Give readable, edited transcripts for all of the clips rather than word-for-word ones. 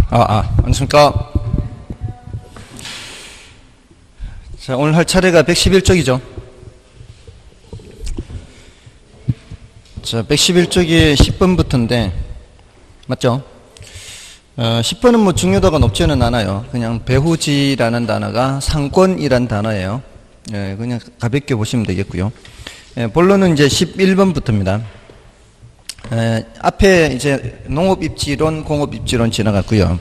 안녕하십니까. 자, 오늘 할 차례가 111쪽이죠. 자, 111쪽이 10번부터인데, 맞죠? 10번은 뭐 중요도가 높지는 않아요. 그냥 배후지라는 단어가 상권이란 단어예요. 예, 그냥 가볍게 보시면 되겠고요. 예, 본론은 이제 11번부터입니다. 앞에 이제 농업입지론, 공업입지론 지나갔고요.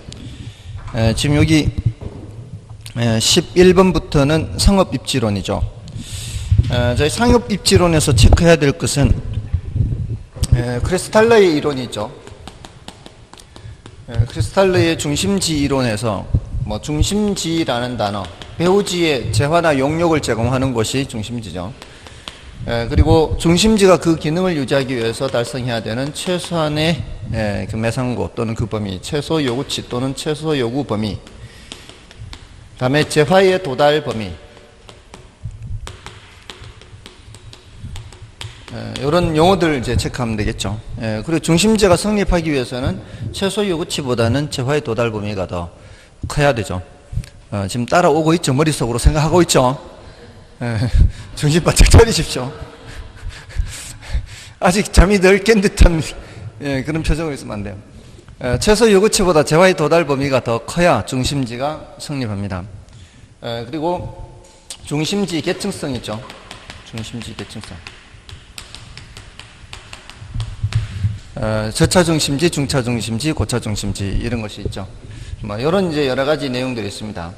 지금 여기 11번부터는 상업입지론이죠. 저희 상업입지론에서 체크해야 될 것은 크리스탈러의 이론이죠. 크리스탈러의 중심지 이론에서 뭐 중심지라는 단어, 배후지의 재화나 용력을 제공하는 것이 중심지죠. 그리고 중심지가 그 기능을 유지하기 위해서 달성해야 되는 최소한의 그 매상고 또는 그 범위, 최소 요구치 또는 최소 요구 범위, 그 다음에 재화의 도달 범위, 이런 용어들 이제 체크하면 되겠죠. 그리고 중심지가 성립하기 위해서는 최소 요구치보다는 재화의 도달 범위가 더 커야 되죠. 지금 따라오고 있죠. 머릿속으로 생각하고 있죠. 정신 바짝 차리십시오. 아직 잠이 덜 깬 듯한 그런 표정을 있으면 안 돼요. 최소 요구치보다 재화의 도달 범위가 더 커야 중심지가 성립합니다. 그리고 중심지 계층성 있죠. 중심지 계층성. 저차 중심지, 중차 중심지, 고차 중심지 이런 것이 있죠. 뭐 이런 이제 여러 가지 내용들이 있습니다.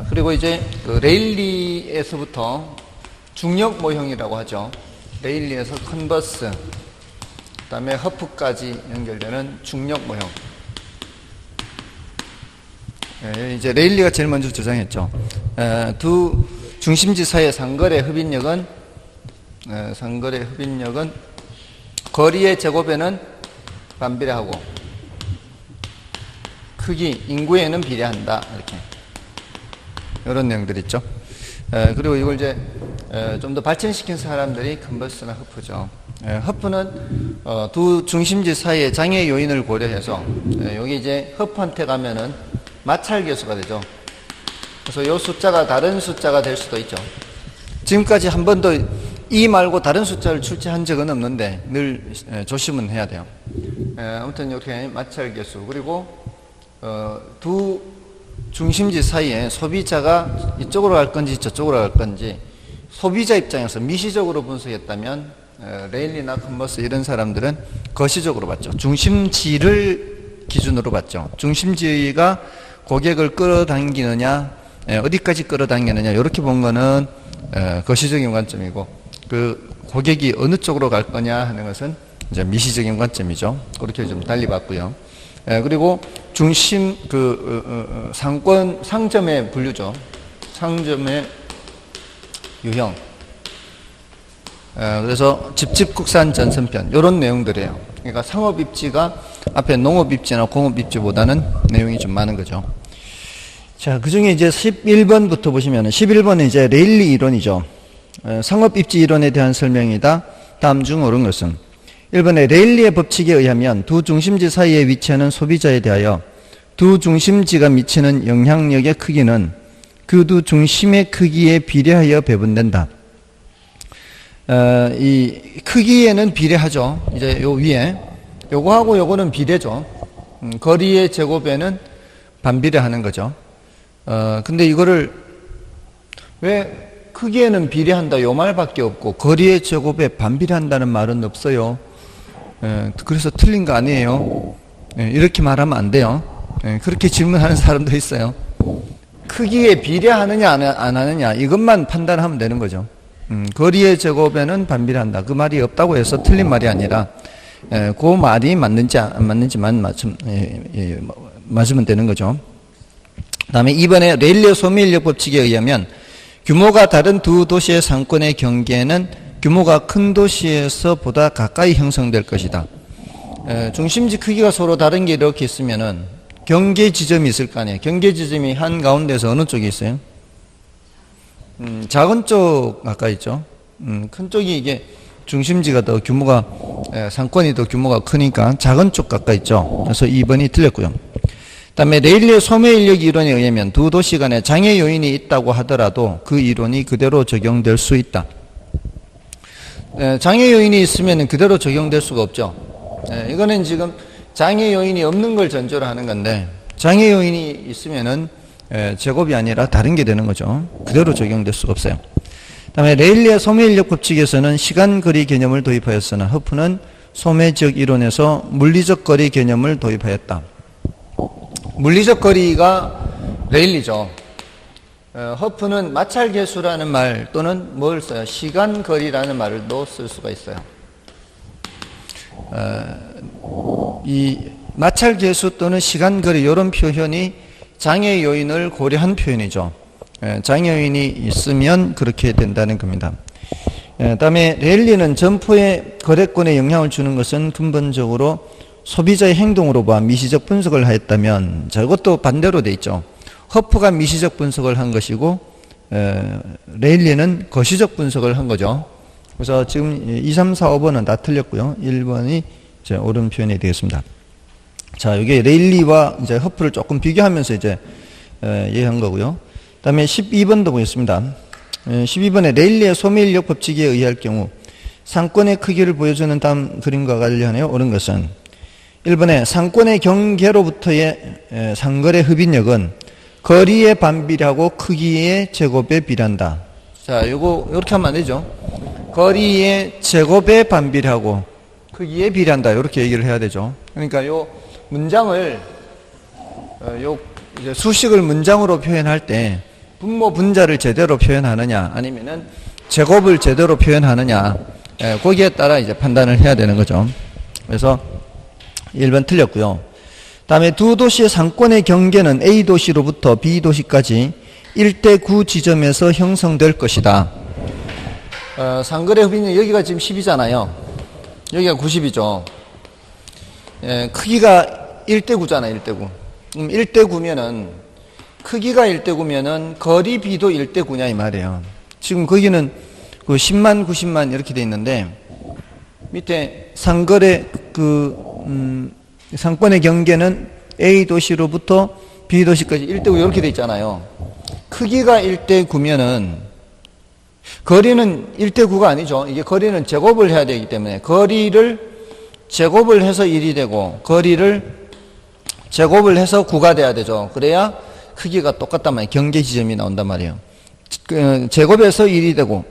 그리고 이제 그 레일리에서부터 중력 모형이라고 하죠. 레일리에서 컨버스, 그 다음에 허프까지 연결되는 중력 모형. 이제 레일리가 제일 먼저 주장했죠. 두 중심지 사이의 상거래 흡인력은 거리의 제곱에는 반비례하고 크기, 인구에는 비례한다. 이렇게. 이런 내용들이 있죠. 그리고 이걸 이제 좀 더 발전시킨 사람들이 컨버스나 허프죠. 허프는 두 중심지 사이의 장애 요인을 고려해서 여기 이제 허프한테 가면은 마찰 계수가 되죠. 그래서 이 숫자가 다른 숫자가 될 수도 있죠. 지금까지 한 번도 이 말고 다른 숫자를 출제한 적은 없는데 늘 조심은 해야 돼요. 아무튼 이렇게 마찰 계수, 그리고 두 중심지 사이에 소비자가 이쪽으로 갈 건지 저쪽으로 갈 건지 소비자 입장에서 미시적으로 분석했다면 레일리나 컨버스 이런 사람들은 거시적으로 봤죠. 중심지를 기준으로 봤죠. 중심지가 고객을 끌어당기느냐, 어디까지 끌어당기느냐, 이렇게 본 거는 거시적인 관점이고, 그 고객이 어느 쪽으로 갈 거냐 하는 것은 이제 미시적인 관점이죠. 그렇게 좀 달리 봤고요. 그리고 중심, 상권, 상점의 분류죠. 상점의 유형. 그래서 집집 국산 전선편, 이런 내용들이에요. 그러니까 상업입지가 앞에 농업입지나 공업입지보다는 내용이 좀 많은 거죠. 자, 그 중에 이제 11번부터 보시면은, 11번은 이제 레일리 이론이죠. 상업입지 이론에 대한 설명이다. 다음 중 옳은 것은 1번에 레일리의 법칙에 의하면 두 중심지 사이에 위치하는 소비자에 대하여 두 중심지가 미치는 영향력의 크기는 그 두 중심의 크기에 비례하여 배분된다. 이 크기에는 비례하죠. 이제 요 위에 요거하고 요거는 비례죠. 거리의 제곱에는 반비례하는 거죠. 근데 이거를 왜 크기에는 비례한다 요 말밖에 없고 거리의 제곱에 반비례한다는 말은 없어요. 그래서 틀린 거 아니에요. 이렇게 말하면 안 돼요. 그렇게 질문하는 사람도 있어요. 크기에 비례하느냐 안 하느냐 이것만 판단하면 되는 거죠. 거리의 제곱에는 반비례한다. 그 말이 없다고 해서 틀린 말이 아니라 그 말이 맞는지 안 맞는지만 맞으면 되는 거죠. 그 다음에 2번에 레일리의 소비인력 법칙에 의하면 규모가 다른 두 도시의 상권의 경계는 규모가 큰 도시에서 보다 가까이 형성될 것이다. 중심지 크기가 서로 다른 게 이렇게 있으면은 경계 지점이 있을 거 아니에요. 경계 지점이 한가운데서 어느 쪽에 있어요? 작은 쪽 가까이 있죠. 큰 쪽이 이게 중심지가 더 규모가, 상권이 더 규모가 크니까 작은 쪽 가까이 있죠. 그래서 2번이 틀렸고요. 그다음에 레일리의 소매 인력 이론에 의하면 두 도시 간에 장애 요인이 있다고 하더라도 그 이론이 그대로 적용될 수 있다. 장애 요인이 있으면 그대로 적용될 수가 없죠. 이거는 지금 장애 요인이 없는 걸 전제로 하는 건데, 장애 요인이 있으면은 제곱이 아니라 다른 게 되는 거죠. 그대로 적용될 수가 없어요. 그다음에 레일리의 소매 인력 법칙에서는 시간 거리 개념을 도입하였으나 허프는 소매적 이론에서 물리적 거리 개념을 도입하였다. 물리적 거리가 레일리죠. 허프는 마찰 계수라는 말 또는 뭘 써요? 시간 거리라는 말도 쓸 수가 있어요. 이 마찰 계수 또는 시간 거리 이런 표현이 장애 요인을 고려한 표현이죠. 장애 요인이 있으면 그렇게 된다는 겁니다. 그다음에 레일리는 점포의 거래권에 영향을 주는 것은 근본적으로 소비자의 행동으로 봐 미시적 분석을 하였다면, 자, 이것도 반대로 돼 있죠. 허프가 미시적 분석을 한 것이고 레일리는 거시적 분석을 한 거죠. 그래서 지금 2, 3, 4, 5번은 다 틀렸고요. 1번이 이제 옳은 표현이 되겠습니다. 자, 이게 레일리와 이제 허프를 조금 비교하면서 이제 얘기한 거고요. 그다음에 12번도 보겠습니다. 12번에 레일리의 소매인력 법칙에 의할 경우 상권의 크기를 보여주는 다음 그림과 관련하여 옳은 것은 1번에 상권의 경계로부터의 상거래 흡인력은 거리의 반비례하고 크기의 제곱에 비례한다. 자, 요거 이렇게 하면 안 되죠. 거리의 제곱에 반비례하고 크기에 비례한다. 이렇게 얘기를 해야 되죠. 그러니까 요 문장을 요 이제 수식을 문장으로 표현할 때 분모 분자를 제대로 표현하느냐 아니면은 제곱을 제대로 표현하느냐, 거기에 따라 이제 판단을 해야 되는 거죠. 그래서 1번 틀렸고요. 다음에 두 도시의 상권의 경계는 A 도시로부터 B 도시까지 1대9 지점에서 형성될 것이다. 상거래 흡인이 여기가 지금 10이잖아요. 여기가 90이죠. 크기가 1대9잖아요. 1대9. 1대9면은 크기가 1대9면은 거리 B도 1대9냐 이 말이에요. 지금 거기는 그 10만 90만 이렇게 돼 있는데 밑에 상거래 상권의 경계는 A 도시로부터 B 도시까지 1대9 이렇게 돼 있잖아요. 크기가 1대9면은 거리는 1대9가 아니죠. 이게 거리는 제곱을 해야 되기 때문에 거리를 제곱을 해서 1이 되고 거리를 제곱을 해서 9가 돼야 되죠. 그래야 크기가 똑같단 말이에요. 경계 지점이 나온단 말이에요. 제곱에서 1이 되고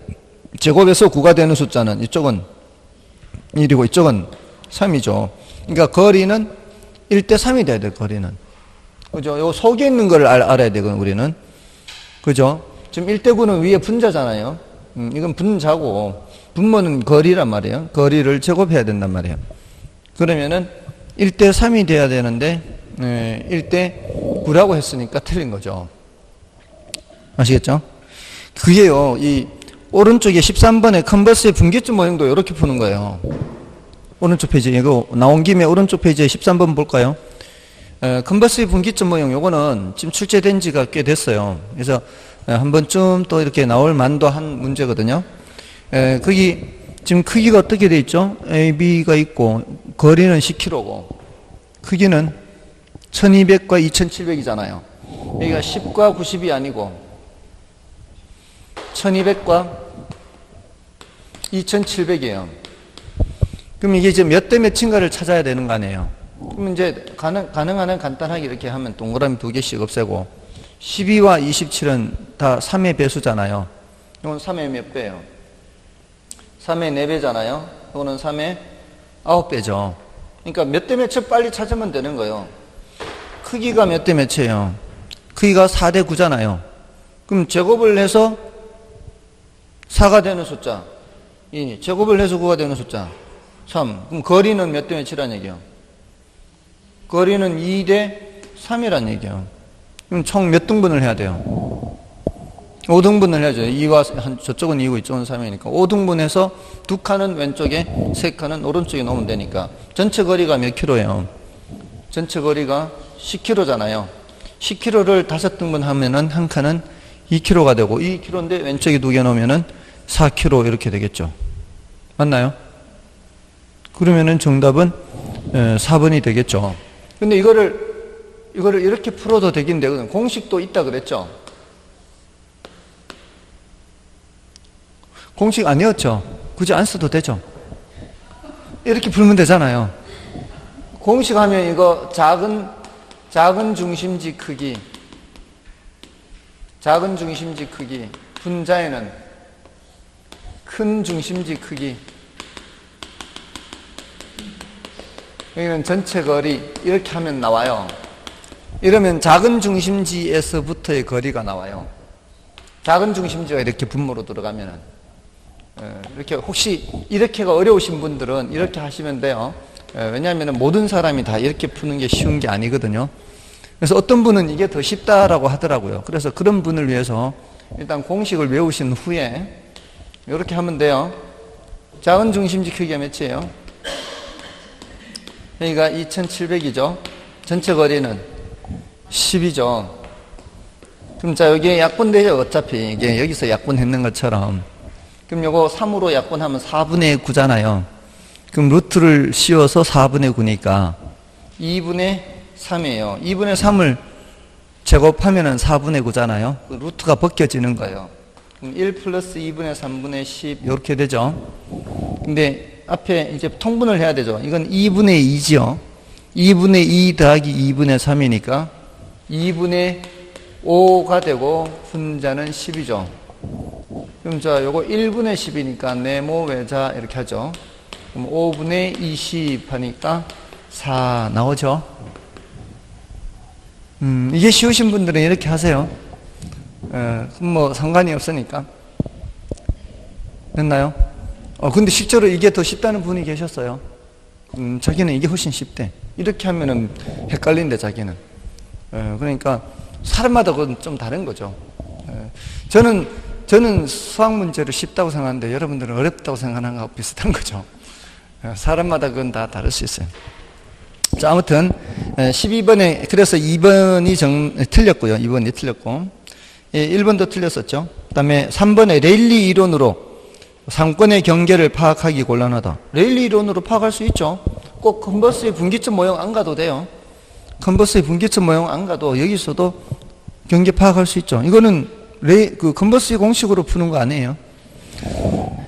제곱에서 9가 되는 숫자는 이쪽은 1이고 이쪽은 3이죠. 그러니까 거리는 1대3이 돼야 돼요. 거리는. 그죠? 요 속에 있는 걸 알아야 되거든요. 우리는. 그죠? 지금 1대9는 위에 분자잖아요. 이건 분자고 분모는 거리란 말이에요. 거리를 제곱해야 된단 말이에요. 그러면은 1대3이 돼야 되는데 1대9라고 했으니까 틀린 거죠. 아시겠죠? 그게요, 이 오른쪽에 13번에 컨버스의 분기점 모형도 이렇게 푸는 거예요. 오른쪽 페이지, 이거 나온 김에 오른쪽 페이지에 13번 볼까요? 컨버스의 분기점 모형, 요거는 지금 출제된 지가 꽤 됐어요. 그래서 한 번쯤 또 이렇게 나올 만도 한 문제거든요. 거기 지금 크기가 어떻게 돼 있죠? A, B가 있고 거리는 10km고 크기는 1200과 2700이잖아요. 여기가 10과 90이 아니고 1200과 2700이에요. 그럼 이게 이제 몇 대 몇인가를 찾아야 되는 거 아니에요. 그럼 이제 가능한 간단하게 이렇게 하면 동그라미 2개씩 없애고 12와 27은 다 3의 배수잖아요. 이건 3의 몇 배예요? 3의 4배잖아요. 이거는 3의 9배죠. 그러니까 몇 대 몇을 빨리 찾으면 되는 거예요. 크기가 몇 대 몇이에요? 크기가 4대 9잖아요. 그럼 제곱을 해서 4가 되는 숫자, 제곱을 해서 9가 되는 숫자 3. 그럼 거리는 몇 대 몇이란 얘기예요? 거리는 2대 3이란 얘기예요. 그럼 총 몇 등분을 해야 돼요? 5등분을 해야죠. 2와 저쪽은 2고 이쪽은 3이니까 5등분해서 2칸은 왼쪽에 3칸은 오른쪽에 놓으면 되니까 전체 거리가 몇 킬로예요? 전체 거리가 10km잖아요. 10km를 5등분 하면은 한 칸은 2km가 되고 2km인데 왼쪽에 2개 놓으면은 4km 이렇게 되겠죠. 맞나요? 그러면은 정답은 4번이 되겠죠. 근데 이거를 이거를 이렇게 풀어도 되긴 되거든요. 공식도 있다 그랬죠? 공식 아니었죠? 굳이 안 써도 되죠? 이렇게 풀면 되잖아요. 공식 하면 이거 작은 중심지 크기, 분자에는 큰 중심지 크기, 여기는 전체 거리, 이렇게 하면 나와요. 이러면 작은 중심지에서부터의 거리가 나와요. 작은 중심지가 이렇게 분모로 들어가면은. 이렇게 혹시 이렇게가 어려우신 분들은 이렇게 하시면 돼요. 왜냐하면 모든 사람이 다 이렇게 푸는 게 쉬운 게 아니거든요. 그래서 어떤 분은 이게 더 쉽다라고 하더라고요. 그래서 그런 분을 위해서 일단 공식을 외우신 후에 이렇게 하면 돼요. 작은 중심지 크기가 몇이에요? 여기가 2700이죠. 전체 거리는 10이죠. 그럼 자, 여기에 약분되죠. 어차피 이게 여기서 약분했는 것처럼. 그럼 요거 3으로 약분하면 4분의 9잖아요. 그럼 루트를 씌워서 4분의 9니까 2분의 3이에요. 2분의 3을 제곱하면은 4분의 9잖아요. 루트가 벗겨지는 거예요. 그럼 1 플러스 2분의 3분의 10 이렇게 되죠. 근데 앞에 이제 통분을 해야 되죠. 이건 2분의 2지요. 2분의 2 더하기 2분의 3이니까 2분의 5가 되고 분자는 10이죠. 그럼 자, 요거 1분의 10이니까 네모 외자 이렇게 하죠. 그럼 5분의 20 하니까 4 나오죠. 이게 쉬우신 분들은 이렇게 하세요. 뭐 상관이 없으니까. 됐나요? 근데 실제로 이게 더 쉽다는 분이 계셨어요. 자기는 이게 훨씬 쉽대. 이렇게 하면은 헷갈린대, 자기는. 그러니까 사람마다 그건 좀 다른 거죠. 저는 수학 문제를 쉽다고 생각하는데 여러분들은 어렵다고 생각하는 거하고 비슷한 거죠. 사람마다 그건 다 다를 수 있어요. 자, 아무튼 12번에 그래서 2번이 틀렸고요. 2번이 틀렸고 1번도 틀렸었죠. 그 다음에 3번에 레일리 이론으로 상권의 경계를 파악하기 곤란하다. 레일리 이론으로 파악할 수 있죠. 꼭 컨버스의 분기점 모형 안 가도 돼요. 컨버스의 분기점 모형 안 가도 여기서도 경계 파악할 수 있죠. 이거는 그 컨버스의 공식으로 푸는 거 아니에요.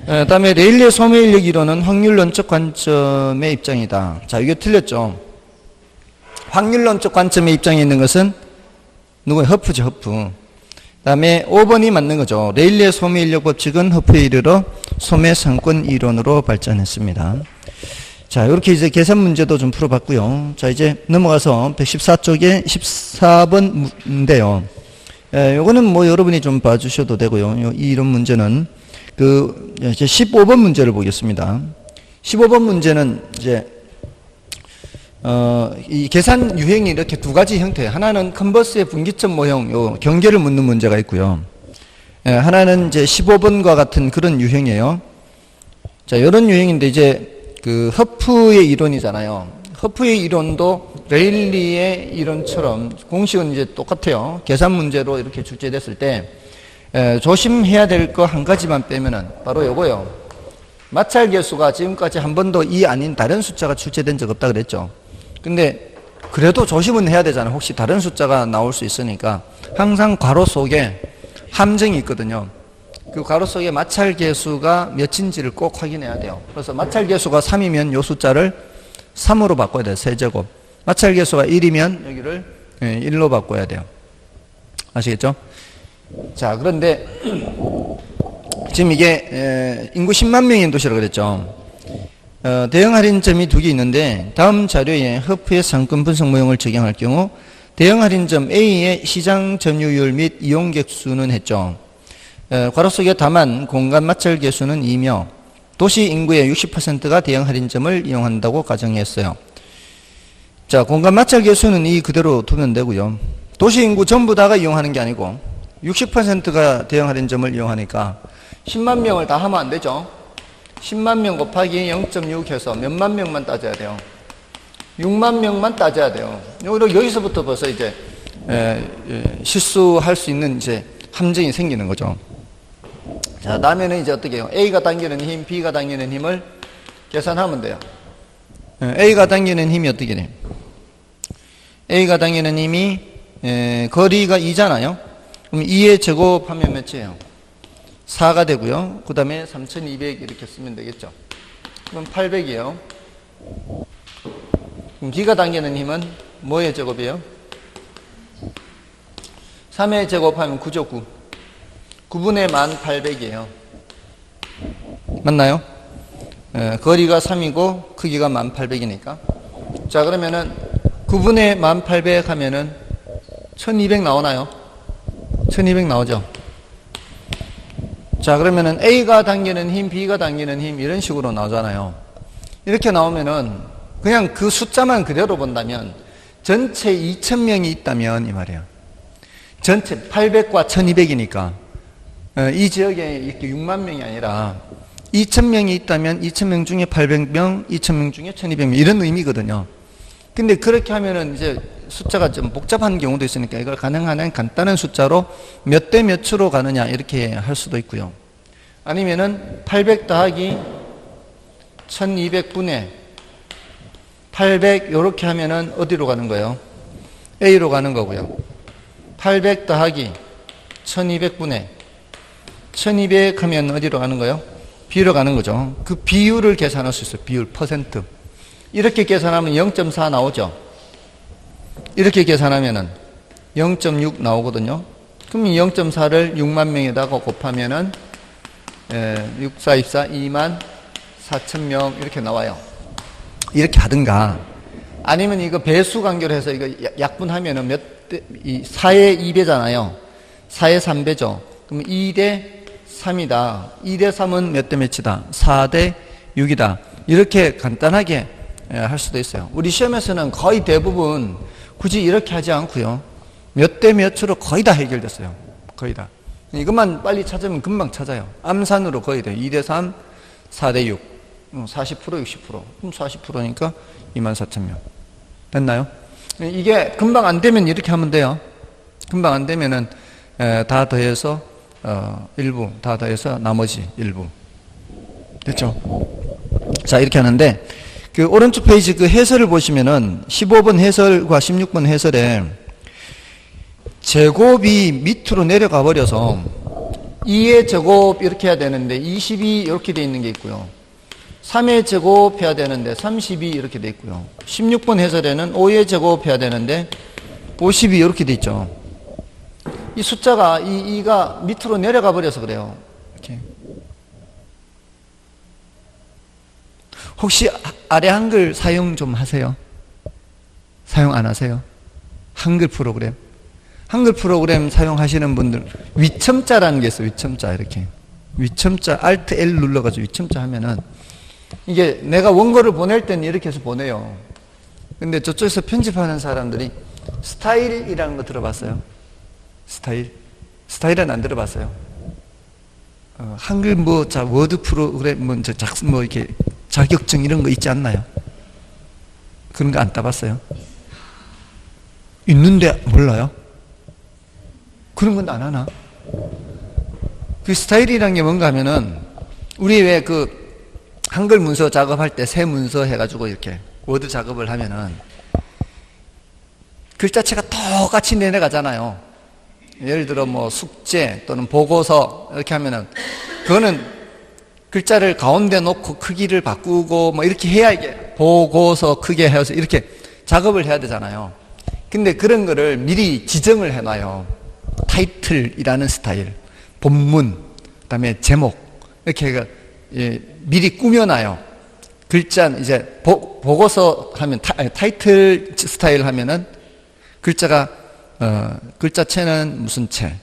그 다음에 레일리의 소매인력 이론은 확률론적 관점의 입장이다. 자, 이게 틀렸죠. 확률론적 관점의 입장에 있는 것은 누구예요? 허프죠, 허프. 그 다음에 5번이 맞는 거죠. 레일리의 소매인력 법칙은 허프에 이르러 소매 상권 이론으로 발전했습니다. 자, 이렇게 이제 계산 문제도 좀 풀어봤고요. 자, 이제 넘어가서 114쪽에 14번인데요. 요거는 뭐 여러분이 좀 봐주셔도 되고요. 이런 문제는 이제 15번 문제를 보겠습니다. 15번 문제는 이제 이 계산 유형이 이렇게 두 가지 형태예요. 하나는 컨버스의 분기점 모형, 요 경계를 묻는 문제가 있고요. 하나는 이제 15번과 같은 그런 유형이에요. 자, 이런 유형인데 이제 그 허프의 이론이잖아요. 허프의 이론도 레일리의 이론처럼 공식은 이제 똑같아요. 계산 문제로 이렇게 출제됐을 때 조심해야 될 거 한 가지만 빼면은 바로 요거예요. 마찰 계수가 지금까지 한 번도 2 아닌 다른 숫자가 출제된 적 없다 그랬죠. 근데 그래도 조심은 해야 되잖아요. 혹시 다른 숫자가 나올 수 있으니까 항상 괄호 속에 함정이 있거든요. 그 괄호 속에 마찰 계수가 몇인지를 꼭 확인해야 돼요. 그래서 마찰 계수가 3이면 요 숫자를 3으로 바꿔야 돼요. 세제곱. 마찰 계수가 1이면 여기를 1로 바꿔야 돼요. 아시겠죠? 자, 그런데 지금 이게 인구 10만 명인 도시라고 그랬죠. 대형 할인점이 두 개 있는데 다음 자료에 허프의 상권 분석 모형을 적용할 경우 대형 할인점 A의 시장 점유율 및 이용객 수는 했죠. 괄호 속에 다만 공간 마찰 계수는 2며 도시 인구의 60%가 대형 할인점을 이용한다고 가정했어요. 자, 공간 마찰 계수는 이 그대로 두면 되고요. 도시 인구 전부 다가 이용하는 게 아니고 60%가 대형 할인점을 이용하니까 10만 명을 다 하면 안 되죠. 10만 명 곱하기 0.6 해서 몇만 명만 따져야 돼요. 6만 명만 따져야 돼요. 여기서부터 벌써 이제 실수할 수 있는 이제 함정이 생기는 거죠. 자, 다음에는 이제 어떻게 해요? A가 당기는 힘, B가 당기는 힘을 계산하면 돼요. A가 당기는 힘이 어떻게 돼요? A가 당기는 힘이 거리가 2잖아요. 그럼 2의 제곱하면 몇이에요? 4가 되고요. 그 다음에 3200 이렇게 쓰면 되겠죠. 그럼 800이에요. 그럼 B가 당기는 힘은 뭐의 제곱이에요? 3의 제곱하면 9죠. 9. 9분의 1800이에요. 맞나요? 거리가 3이고 크기가 1800이니까. 자, 그러면은 9분의 1800 하면은 1200 나오나요? 1200 나오죠. 자, 그러면은 A가 당기는 힘, B가 당기는 힘 이런 식으로 나오잖아요. 이렇게 나오면은 그냥 그 숫자만 그대로 본다면 전체 2000명이 있다면 이 말이에요. 전체 800과 1200이니까 이 지역에 이렇게 6만 명이 아니라 2000명이 있다면 2000명 중에 800명, 2000명 중에 1200명 이런 의미거든요. 근데 그렇게 하면은 이제 숫자가 좀 복잡한 경우도 있으니까 이걸 가능한 한 간단한 숫자로 몇 대 몇으로 가느냐 이렇게 할 수도 있고요. 아니면은 800 더하기 1200분의 800 이렇게 하면은 어디로 가는 거예요? A로 가는 거고요. 800 더하기 1200분의 1200 하면 어디로 가는 거예요? B로 가는 거죠. 그 비율을 계산할 수 있어요. 비율, 퍼센트. 이렇게 계산하면 0.4 나오죠. 이렇게 계산하면은 0.6 나오거든요. 그럼 0.4를 6만 명에다가 곱하면은 6, 4, 24, 2만 4천 명 이렇게 나와요. 이렇게 하든가 아니면 이거 배수 관계로 해서 이거 약분하면은 몇 대, 4의 2배잖아요. 4의 3배죠. 그럼 2대 3이다. 2대 3은 몇 대 몇이다? 4대 6이다. 이렇게 간단하게 할 수도 있어요. 우리 시험에서는 거의 대부분 굳이 이렇게 하지 않고요. 몇 대 몇으로 거의 다 해결됐어요. 거의 다. 이것만 빨리 찾으면 금방 찾아요. 암산으로 거의 돼요. 2대 3, 4대 6. 40%, 60%. 그럼 40%니까 24,000명. 됐나요? 이게 금방 안 되면 이렇게 하면 돼요. 금방 안 되면은 다 더해서 일부, 다 더해서 나머지 일부. 됐죠? 자, 이렇게 하는데 그 오른쪽 페이지 그 해설을 보시면은 15번 해설과 16번 해설에 제곱이 밑으로 내려가 버려서 2의 제곱 이렇게 해야 되는데 22 이렇게 돼 있는 게 있고요. 3의 제곱 해야 되는데 32 이렇게 돼 있고요. 16번 해설에는 5의 제곱 해야 되는데 52 이렇게 돼 있죠. 이 숫자가 이 2가 밑으로 내려가 버려서 그래요. 이렇게. 혹시 아래 한글 사용 좀 하세요? 사용 안 하세요? 한글 프로그램? 한글 프로그램 사용하시는 분들 위첨자라는 게 있어요. 위첨자 이렇게. 위첨자 Alt L 눌러가지고 위첨자 하면은 이게 내가 원고를 보낼 때는 이렇게 해서 보내요. 근데 저쪽에서 편집하는 사람들이 스타일이라는 거 들어봤어요? 스타일? 스타일은 안 들어봤어요? 한글 워드 프로그램 이렇게 자격증 이런 거 있지 않나요? 그런 거 안 따봤어요? 있는데 몰라요? 그런 건 안 하나? 그 스타일이라는 게 뭔가 하면은 우리 왜 그 한글 문서 작업할 때 새 문서 해가지고 이렇게 워드 작업을 하면은 글자체가 똑같이 내려가잖아요. 예를 들어 뭐 숙제 또는 보고서 이렇게 하면은 그거는 글자를 가운데 놓고 크기를 바꾸고 뭐 이렇게 해야 이게 보고서 크게 해서 이렇게 작업을 해야 되잖아요. 근데 그런 거를 미리 지정을 해놔요. 타이틀이라는 스타일, 본문, 그다음에 제목 이렇게 미리 꾸며놔요. 글자 이제 보고서 하면 타이틀 스타일 하면은 글자가 글자체는 무슨 체,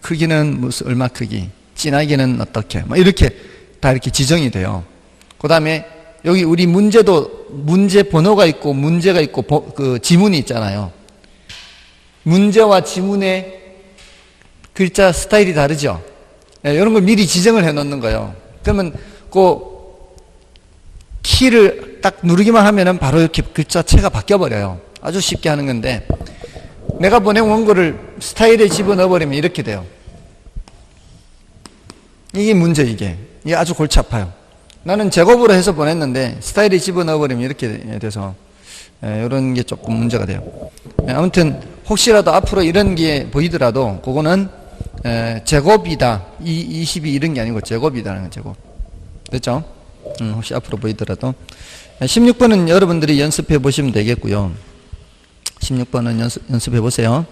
크기는 무슨 얼마 크기, 진하기는 어떻게, 뭐 이렇게 다 이렇게 지정이 돼요. 그다음에 여기 우리 문제도 문제 번호가 있고 문제가 있고 그 지문이 있잖아요. 문제와 지문의 글자 스타일이 다르죠. 이런 걸 미리 지정을 해 놓는 거예요. 그러면 그 키를 딱 누르기만 하면은 바로 이렇게 글자체가 바뀌어 버려요. 아주 쉽게 하는 건데 내가 보낸 원고를 스타일에 집어넣어 버리면 이렇게 돼요. 이게 문제 이게 아주 골치 아파요. 나는 제곱으로 해서 보냈는데 스타일에 집어넣어 버리면 이렇게 돼서 이런 게 조금 문제가 돼요. 아무튼 혹시라도 앞으로 이런 게 보이더라도 그거는 제곱이다. 20이 이런 게 아니고 제곱이다는 거 제곱. 됐죠? 혹시 앞으로 보이더라도 16번은 여러분들이 연습해 보시면 되겠고요. 16번은 연습해 보세요.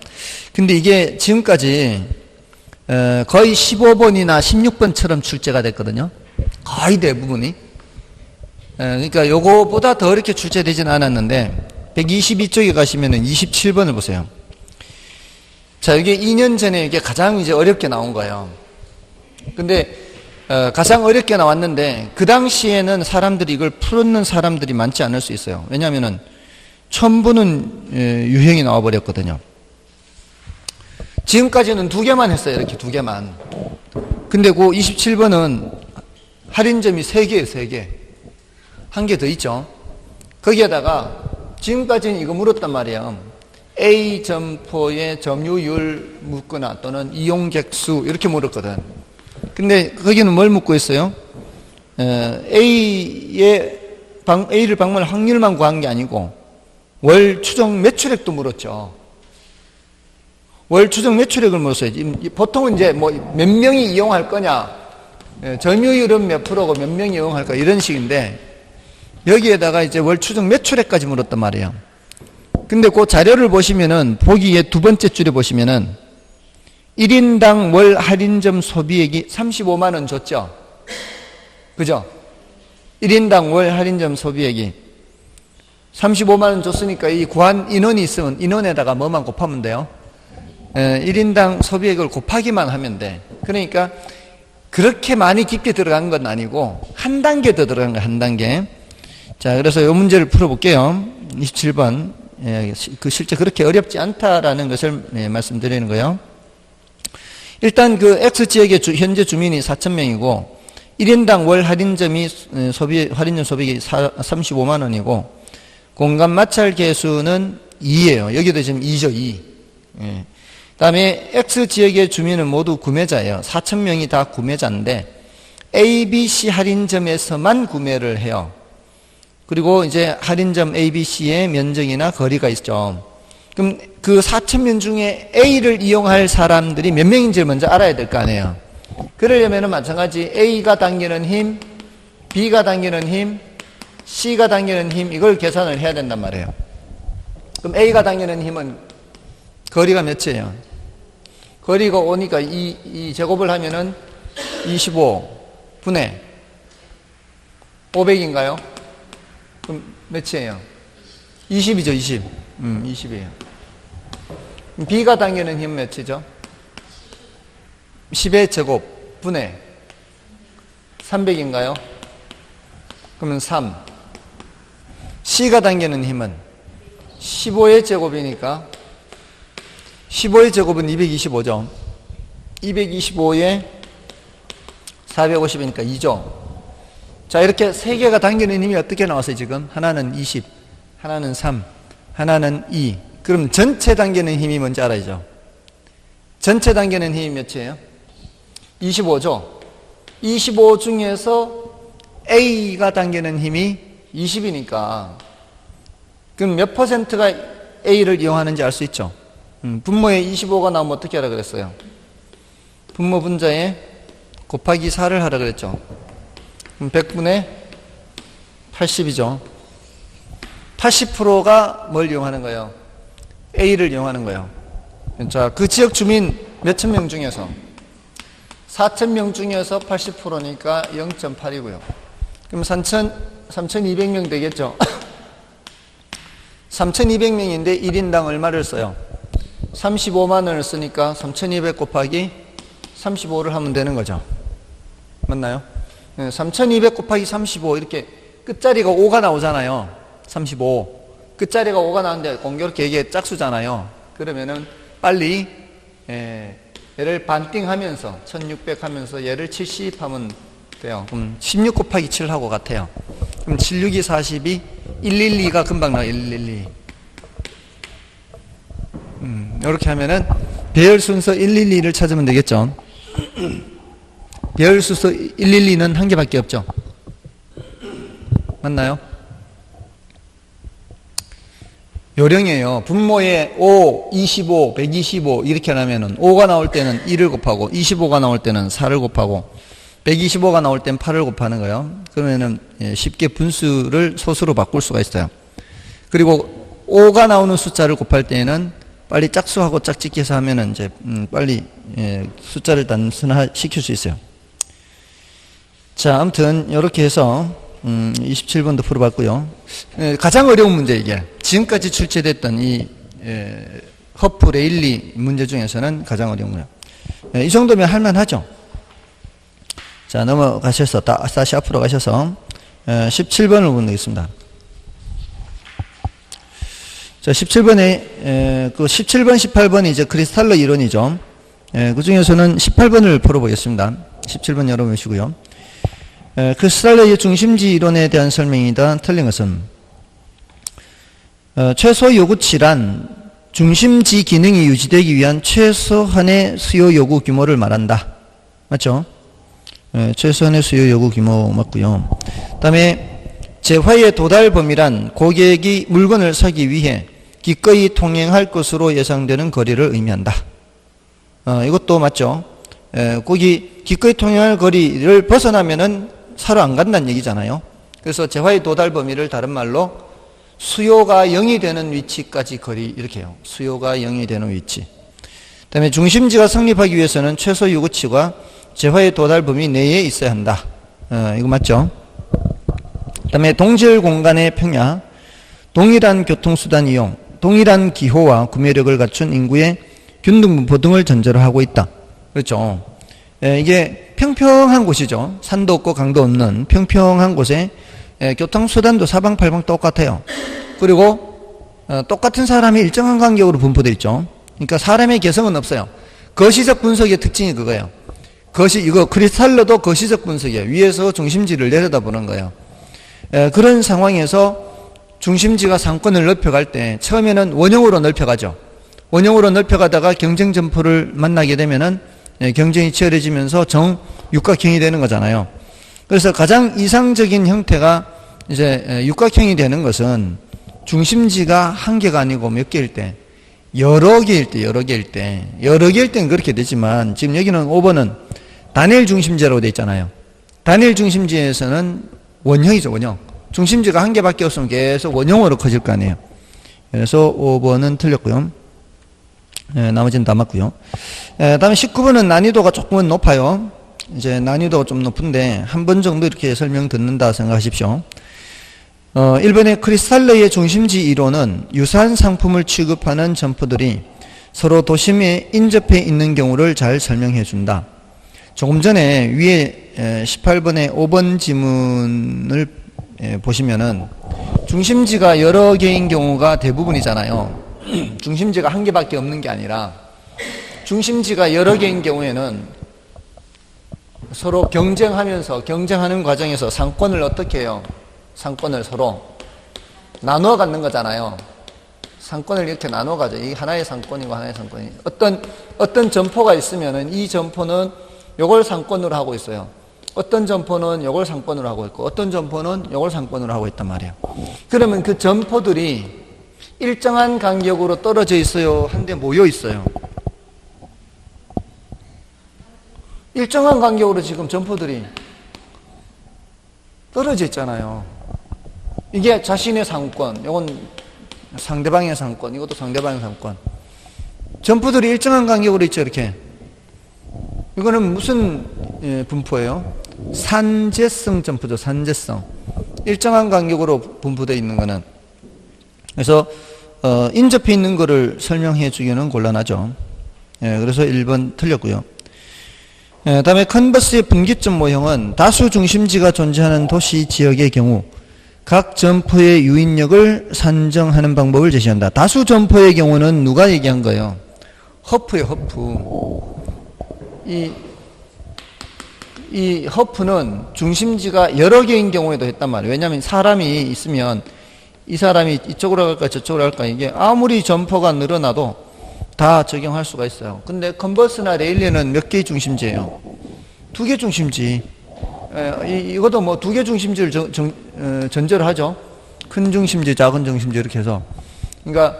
근데 이게 지금까지 거의 15번이나 16번처럼 출제가 됐거든요. 거의 대부분이. 그러니까 요거보다 더 이렇게 출제되진 않았는데 122쪽에 가시면은 27번을 보세요. 자, 이게 2년 전에 이게 가장 이제 어렵게 나온 거예요. 근데 가장 어렵게 나왔는데 그 당시에는 사람들이 이걸 풀는 사람들이 많지 않을 수 있어요. 왜냐하면은 처음 보는 유형이 나와 버렸거든요. 지금까지는 2개만 했어요. 이렇게 2개만. 근데 그 27번은 할인점이 3개예요. 3개. 1개 더 있죠. 거기에다가 지금까지는 이거 물었단 말이에요. A 점포의 점유율 묻거나 또는 이용객수 이렇게 물었거든. 근데 거기는 뭘 묻고 있어요? A를 방문할 확률만 구한 게 아니고 월 추정 매출액도 물었죠. 월 추정 매출액을 물었어요. 보통은 이제 뭐 몇 명이 이용할 거냐, 점유율은 몇 프로고 몇 명이 이용할까 이런 식인데 여기에다가 이제 월 추정 매출액까지 물었단 말이에요. 근데 그 자료를 보시면은 보기에 두 번째 줄에 보시면은 1인당 월 할인점 소비액이 35만 원 줬죠. 그죠? 1인당 월 할인점 소비액이 35만 원 줬으니까 이 구한 인원이 있으면 인원에다가 뭐만 곱하면 돼요? 1인당 소비액을 곱하기만 하면 돼. 그러니까 그렇게 많이 깊게 들어간 건 아니고 한 단계 더 들어간 거야. 한 단계. 자, 그래서 이 문제를 풀어볼게요. 27번. 실제 그렇게 어렵지 않다라는 것을 말씀드리는 거예요. 일단 그 X지역의 현재 주민이 4,000명이고 1인당 월 할인점이 할인점 소비액이 35만 원이고 공간 마찰 개수는 2예요. 여기도 지금 2죠. 2. 그 다음에 X지역의 주민은 모두 구매자예요. 4,000명이 다 구매자인데 A, B, C 할인점에서만 구매를 해요. 그리고 이제 할인점 A, B, C의 면적이나 거리가 있죠. 그럼 그 4,000명 중에 A를 이용할 사람들이 몇 명인지를 먼저 알아야 될 거 아니에요. 그러려면 마찬가지 A가 당기는 힘, B가 당기는 힘, C가 당기는 힘 이걸 계산을 해야 된단 말이에요. 그럼 A가 당기는 힘은 거리가 몇이에요? 거리가 오니까 이 제곱을 하면은 25분의 500인가요? 그럼 몇이에요? 20이죠, 20. 20이에요. B가 당기는 힘 몇이죠? 10의 제곱 분의 300인가요? 그러면 3. C가 당기는 힘은 15의 제곱이니까 15의 제곱은 225죠. 225에 450이니까 2죠. 자, 이렇게 세 개가 당기는 힘이 어떻게 나왔어요, 지금? 하나는 20, 하나는 3, 하나는 2. 그럼 전체 당기는 힘이 뭔지 알아야죠. 전체 당기는 힘이 몇이에요? 25죠. 25 중에서 A가 당기는 힘이 20이니까 그럼 몇 퍼센트가 A를 이용하는지 알 수 있죠. 분모에 25가 나오면 어떻게 하라 그랬어요? 분모 분자에 곱하기 4를 하라 그랬죠. 그럼 100분의 80이죠. 80%가 뭘 이용하는 거예요? A를 이용하는 거예요. 자, 그 지역 주민 몇천 명 중에서 4,000명 중에서 80%니까 0.8이고요. 그럼 3,200명 되겠죠. 3,200명인데 1인당 얼마를 써요? 35만 원을 쓰니까 3,200 곱하기 35를 하면 되는 거죠. 맞나요? 3,200 곱하기 35 이렇게 끝자리가 5가 나오잖아요. 35. 끝자리가 5가 나오는데 공교롭게 이게 짝수잖아요. 그러면은 빨리 얘를 반띵하면서 1600 하면서 얘를 70 하면 돼요. 그럼 16 곱하기 7하고 같아요. 그럼 76이 42, 112가 금방 나와요. 112. 이렇게 하면은 배열 순서 112를 찾으면 되겠죠. 배열 순서 112는 한 개밖에 없죠. 맞나요? 요령이에요. 분모에 5, 25, 125 이렇게 하면은 5가 나올 때는 1을 곱하고 25가 나올 때는 4를 곱하고 125가 나올 때는 8을 곱하는 거예요. 그러면은 쉽게 분수를 소수로 바꿀 수가 있어요. 그리고 5가 나오는 숫자를 곱할 때에는 빨리 짝수하고 짝짓기해서 하면은 이제 빨리 숫자를 단순화 시킬 수 있어요. 자, 아무튼 이렇게 해서 27번도 풀어봤고요. 가장 어려운 문제 이게 지금까지 출제됐던 이 허프 레일리 문제 중에서는 가장 어려운 거예요. 이 정도면 할만하죠. 자, 넘어가셔서 다시 앞으로 가셔서 17번을 보겠습니다. 자, 17번에 그 17번, 18번이 이제 크리스탈러 이론이죠. 그 중에서는 18번을 풀어보겠습니다. 17번 열어보시고요. 크리스탈러의 중심지 이론에 대한 설명이다. 틀린 것은 최소 요구치란 중심지 기능이 유지되기 위한 최소한의 수요 요구 규모를 말한다. 맞죠? 최소한의 수요 요구 규모 맞고요. 그 다음에 재화의 도달 범위란 고객이 물건을 사기 위해 기꺼이 통행할 것으로 예상되는 거리를 의미한다. 이것도 맞죠? 거기 기꺼이 통행할 거리를 벗어나면은 사러 안 간다는 얘기잖아요. 그래서 재화의 도달 범위를 다른 말로 수요가 0이 되는 위치까지 거리 이렇게 해요. 수요가 0이 되는 위치. 그 다음에 중심지가 성립하기 위해서는 최소 요구치가 재화의 도달 범위 내에 있어야 한다. 이거 맞죠? 그 다음에 동질 공간의 평야, 동일한 교통수단 이용, 동일한 기호와 구매력을 갖춘 인구의 균등분포 등을 전제로 하고 있다. 그렇죠? 이게 평평한 곳이죠. 산도 없고 강도 없는 평평한 곳에 교통수단도 사방팔방 똑같아요. 그리고 똑같은 사람이 일정한 간격으로 분포되어 있죠. 그러니까 사람의 개성은 없어요. 거시적 분석의 특징이 그거예요. 이거 크리스탈러도 거시적 분석이에요. 위에서 중심지를 내려다보는 거예요. 그런 상황에서 중심지가 상권을 넓혀갈 때 처음에는 원형으로 넓혀가죠. 원형으로 넓혀가다가 경쟁 점포를 만나게 되면은 경쟁이 치열해지면서 정육각형이 되는 거잖아요. 그래서 가장 이상적인 형태가 이제 육각형이 되는 것은 중심지가 한 개가 아니고 몇 개일 때, 여러 개일 때는 그렇게 되지만 지금 여기는 5번은 단일 중심지라고 되어 있잖아요. 단일 중심지에서는 원형이죠, 원형. 중심지가 한 개밖에 없으면 계속 원형으로 커질 거 아니에요. 그래서 5번은 틀렸고요. 나머지는 다 맞고요. 다음에 19번은 난이도가 조금은 높아요. 이제 난이도가 좀 높은데 한 번 정도 이렇게 설명 듣는다 생각하십시오. 1번의 크리스탈러의 중심지 이론은 유사한 상품을 취급하는 점포들이 서로 도심에 인접해 있는 경우를 잘 설명해 준다. 조금 전에 위에 18번의 5번 지문을 보시면은 중심지가 여러 개인 경우가 대부분이잖아요. 중심지가 한 개밖에 없는 게 아니라 중심지가 여러 개인 경우에는 서로 경쟁하는 과정에서 상권을 어떻게 해요? 상권을 서로 나누어 갖는 거잖아요. 상권을 이렇게 나누어 가죠. 이 하나의 상권이고 하나의 상권이. 어떤 점포가 있으면은 이 점포는 요걸 상권으로 하고 있어요. 어떤 점포는 요걸 상권으로 하고 있고 어떤 점포는 요걸 상권으로 하고 있단 말이에요. 그러면 그 점포들이 일정한 간격으로 떨어져 있어요? 한데 모여 있어요? 일정한 간격으로 지금 점포들이 떨어져 있잖아요. 이게 자신의 상권, 이건 상대방의 상권, 이것도 상대방의 상권. 점포들이 일정한 간격으로 있죠, 이렇게. 이거는 무슨 분포예요? 산재성 점포죠, 산재성. 일정한 간격으로 분포되어 있는 거는. 그래서 인접해 있는 거를 설명해 주기는 곤란하죠. 그래서 1번 틀렸고요. 다음에 컨버스의 분기점 모형은 다수 중심지가 존재하는 도시 지역의 경우 각 점포의 유인력을 산정하는 방법을 제시한다. 다수 점포의 경우는 누가 얘기한 거예요? 허프예요, 허프. 이 허프는 중심지가 여러 개인 경우에도 했단 말이에요. 왜냐하면 사람이 있으면 이 사람이 이쪽으로 갈까 저쪽으로 갈까 이게 아무리 점포가 늘어나도 다 적용할 수가 있어요. 근데 컨버스나 레일리는 몇 개의 중심지예요? 2개 중심지. 이것도 뭐 2개 중심지를 전제로 하죠. 큰 중심지, 작은 중심지 이렇게 해서 그러니까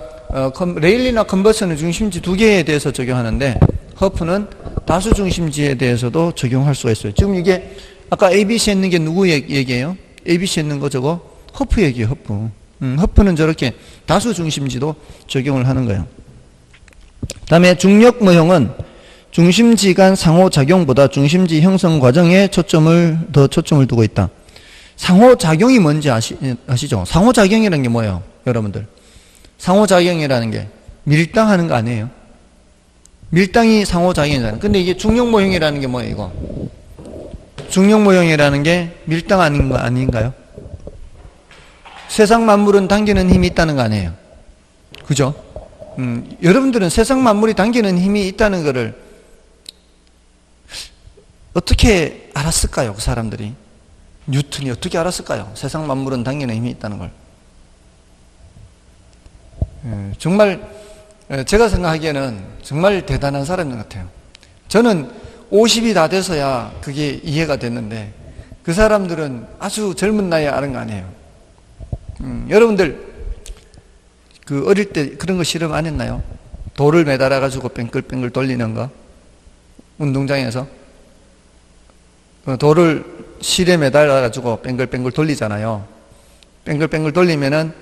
레일리나 컨버스는 중심지 두 개에 대해서 적용하는데 허프는 다수 중심지에 대해서도 적용할 수가 있어요. 지금 이게 아까 ABC 했는 게 누구 얘기예요? ABC 했는 거 저거 허프 얘기예요. 허프. 허프는 저렇게 다수 중심지도 적용을 하는 거예요. 다음에 중력 모형은 중심지 간 상호작용보다 중심지 형성 과정에 초점을 두고 있다. 상호작용이 뭔지 아시죠? 상호작용이라는 게 뭐예요? 여러분들. 상호작용이라는 게 밀당하는 거 아니에요? 밀당이 상호작용이잖아요. 근데 이게 중력 모형이라는 게 뭐예요, 이거? 중력 모형이라는 게 밀당 아닌가요? 세상 만물은 당기는 힘이 있다는 거 아니에요? 그죠? 여러분들은 세상 만물이 당기는 힘이 있다는 거를 어떻게 알았을까요? 그 사람들이. 뉴턴이 어떻게 알았을까요? 세상 만물은 당기는 힘이 있다는 걸. 정말 제가 생각하기에는 정말 대단한 사람인 것 같아요. 저는 50이 다 돼서야 그게 이해가 됐는데 그 사람들은 아주 젊은 나이에 아는 거 아니에요. 여러분들 그 어릴 때 그런 거 실험 안 했나요? 돌을 매달아 가지고 뺑글뺑글 돌리는 거 운동장에서 돌을 실에 매달아 가지고 뺑글뺑글 돌리잖아요. 뺑글뺑글 돌리면은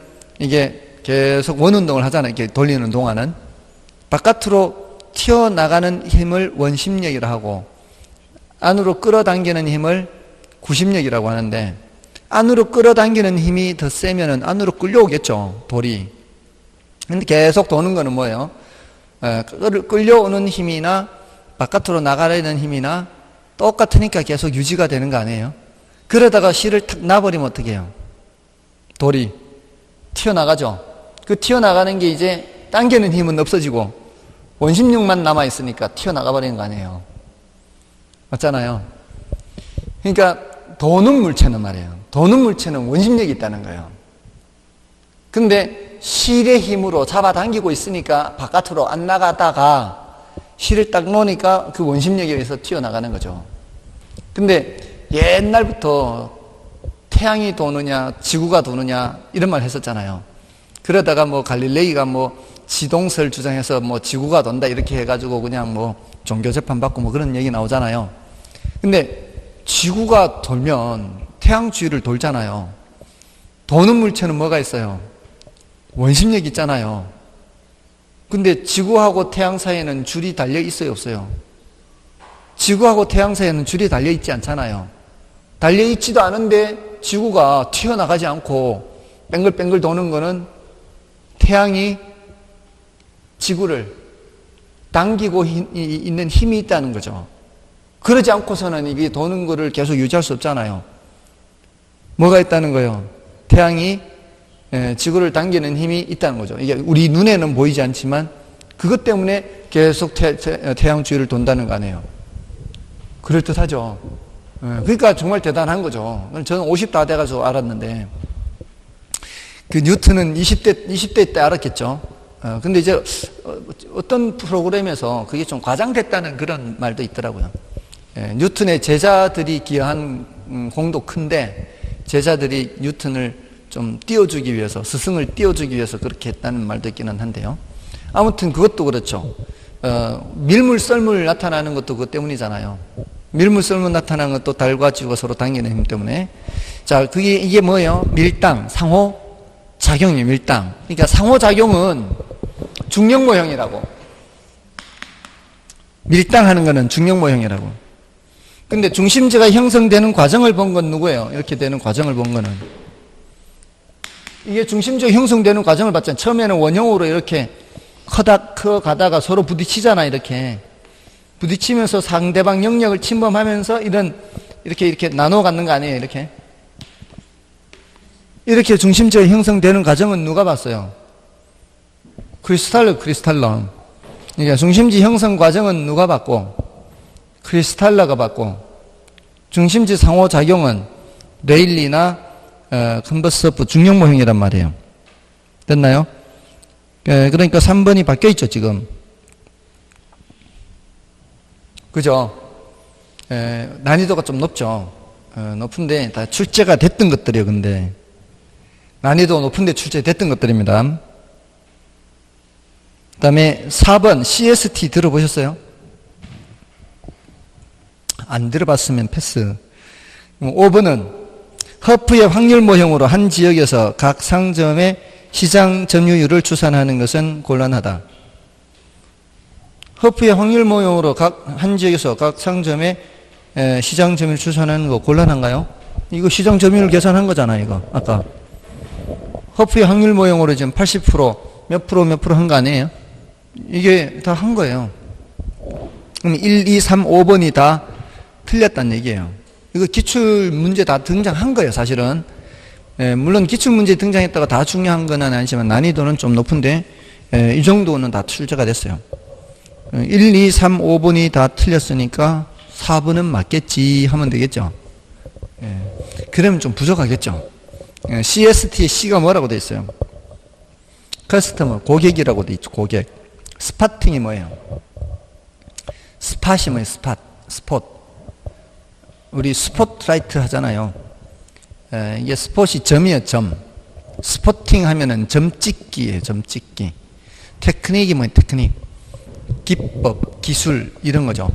이게 계속 원운동을 하잖아요. 이렇게 돌리는 동안은 바깥으로 튀어나가는 힘을 원심력이라 하고 안으로 끌어당기는 힘을 구심력이라고 하는데 안으로 끌어당기는 힘이 더 세면은 안으로 끌려오겠죠, 돌이. 근데 계속 도는 거는 뭐예요? 끌려오는 힘이나 바깥으로 나가려는 힘이나 똑같으니까 계속 유지가 되는 거 아니에요? 그러다가 실을 탁 놔버리면 어떻게 해요? 돌이 튀어나가죠. 그 튀어나가는 게 이제 당기는 힘은 없어지고 원심력만 남아있으니까 튀어나가 버리는 거 아니에요? 맞잖아요. 그러니까 도는 물체는 말이에요. 도는 물체는 원심력이 있다는 거예요. 근데 실의 힘으로 잡아당기고 있으니까 바깥으로 안 나가다가 실을 딱 놓으니까 그 원심력에 의해서 튀어나가는 거죠. 근데 옛날부터 태양이 도느냐 지구가 도느냐 이런 말 했었잖아요. 그러다가 뭐 갈릴레이가 뭐 지동설 주장해서 뭐 지구가 돈다 이렇게 해가지고 그냥 뭐 종교 재판 받고 뭐 그런 얘기 나오잖아요. 근데 지구가 돌면 태양 주위를 돌잖아요. 도는 물체는 뭐가 있어요? 원심력 있잖아요. 근데 지구하고 태양 사이에는 줄이 달려 있어요, 없어요? 지구하고 태양 사이에는 줄이 달려 있지 않잖아요. 달려 있지도 않은데 지구가 튀어나가지 않고 뱅글뱅글 도는 거는 태양이 지구를 당기고 있는 힘이 있다는 거죠. 그러지 않고서는 이게 도는 거를 계속 유지할 수 없잖아요. 뭐가 있다는 거예요? 태양이 지구를 당기는 힘이 있다는 거죠. 이게 우리 눈에는 보이지 않지만 그것 때문에 계속 태양 주위를 돈다는 거 아니에요. 그럴듯하죠. 그러니까 정말 대단한 거죠. 저는 50 다 돼가지고 알았는데 그 뉴턴은 20대 때 알았겠죠. 근데 이제 어떤 프로그램에서 그게 좀 과장됐다는 그런 말도 있더라고요. 뉴턴의 제자들이 기여한 공도 큰데 제자들이 뉴턴을 좀 띄워주기 위해서, 스승을 띄워주기 위해서 그렇게 했다는 말도 있기는 한데요. 아무튼 그것도 그렇죠. 밀물 썰물 나타나는 것도 그것 때문이잖아요. 밀물 썰물 나타나는 것도 달과 지구가 서로 당기는 힘 때문에. 자, 이게 뭐예요? 밀당, 상호 작용이에요. 밀당. 그러니까 상호 작용은 중력 모형이라고. 밀당하는 거는 중력 모형이라고. 근데 중심지가 형성되는 과정을 본 건 누구예요? 이렇게 되는 과정을 본 거는. 이게 중심지가 형성되는 과정을 봤잖아요. 처음에는 원형으로 이렇게 커가다가 서로 부딪히잖아, 이렇게. 부딪히면서 상대방 영역을 침범하면서 이렇게 나눠 갖는 거 아니에요, 이렇게. 이렇게 중심지가 형성되는 과정은 누가 봤어요? 크리스탈러. 그러니까 중심지 형성 과정은 누가 봤고? 크리스탈러가 봤고, 중심지 상호작용은 레일리나 컨버스프 중력 모형이란 말이에요. 됐나요? 그러니까 3번이 바뀌어 있죠, 지금. 그죠? 난이도가 좀 높죠. 높은데 다 출제가 됐던 것들이에요, 근데. 난이도 높은데 출제됐던 것들입니다. 다음에 4번 CST 들어보셨어요? 안 들어봤으면 패스. 5번은 허프의 확률 모형으로 한 지역에서 각 상점의 시장 점유율을 추산하는 것은 곤란하다. 허프의 확률 모형으로 한 지역에서 각 상점의 시장 점유율 추산하는 거 곤란한가요? 이거 시장 점유율 계산한 거잖아요, 이거. 아까. 허프의 확률 모형으로 지금 80% 몇 프로 한 거 아니에요? 이게 다 한 거예요. 그럼 1, 2, 3, 5번이 다 틀렸다는 얘기예요. 이거 기출 문제 다 등장한 거예요, 사실은. 물론 기출 문제 등장했다가 다 중요한 건 아니지만 난이도는 좀 높은데, 이 정도는 다 출제가 됐어요. 1, 2, 3, 5번이 다 틀렸으니까 4번은 맞겠지 하면 되겠죠. 그러면 좀 부족하겠죠. CST의 C가 뭐라고 돼 있어요? 커스터머, 고객이라고 돼 있죠, 고객. 스파팅이 뭐예요? 스팟이 뭐예요? 스폿. 우리 스포트라이트 하잖아요. 이게 스폿이 점이에요, 점. 스포팅 하면은 점찍기예요, 점찍기. 테크닉이 뭐예요, 테크닉. 기법, 기술, 이런 거죠.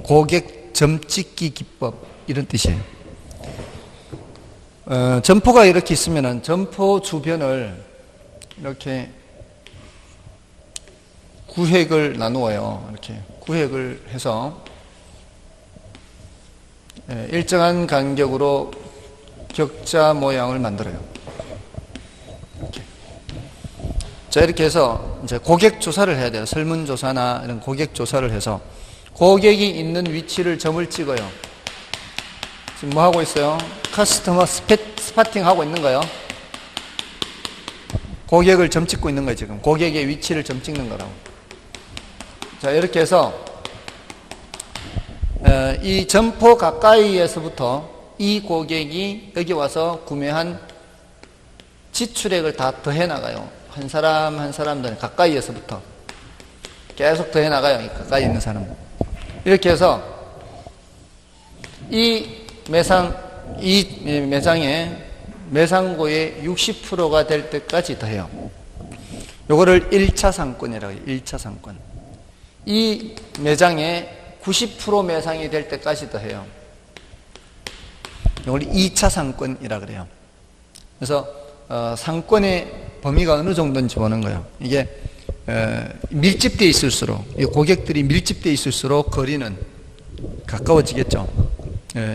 고객 점찍기 기법, 이런 뜻이에요. 점포가 이렇게 있으면은 점포 주변을 이렇게 구획을 나누어요. 이렇게 구획을 해서 일정한 간격으로 격자 모양을 만들어요. 이렇게. 자, 이렇게 해서 이제 고객 조사를 해야 돼요. 설문조사나 이런 고객 조사를 해서 고객이 있는 위치를 점을 찍어요. 지금 뭐 하고 있어요? 커스터머 스파팅 하고 있는 거예요. 고객을 점 찍고 있는 거예요, 지금. 고객의 위치를 점 찍는 거라고. 자, 이렇게 해서 이 점포 가까이에서부터 이 고객이 여기 와서 구매한 지출액을 다 더해 나가요. 한 사람 한 사람들 가까이에서부터 계속 더해 나가요. 가까이 있는 사람. 이렇게 해서 이 매장의 매상고의 60%가 될 때까지 더해요. 요거를 1차 상권이라고 해요. 1차 상권. 이 매장의 90% 매상이 될 때까지 더해요. 이걸 2차 상권이라 그래요. 그래서 상권의 범위가 어느 정도인지 보는 거예요. 이게 밀집되어 있을수록, 고객들이 밀집되어 있을수록 거리는 가까워지겠죠.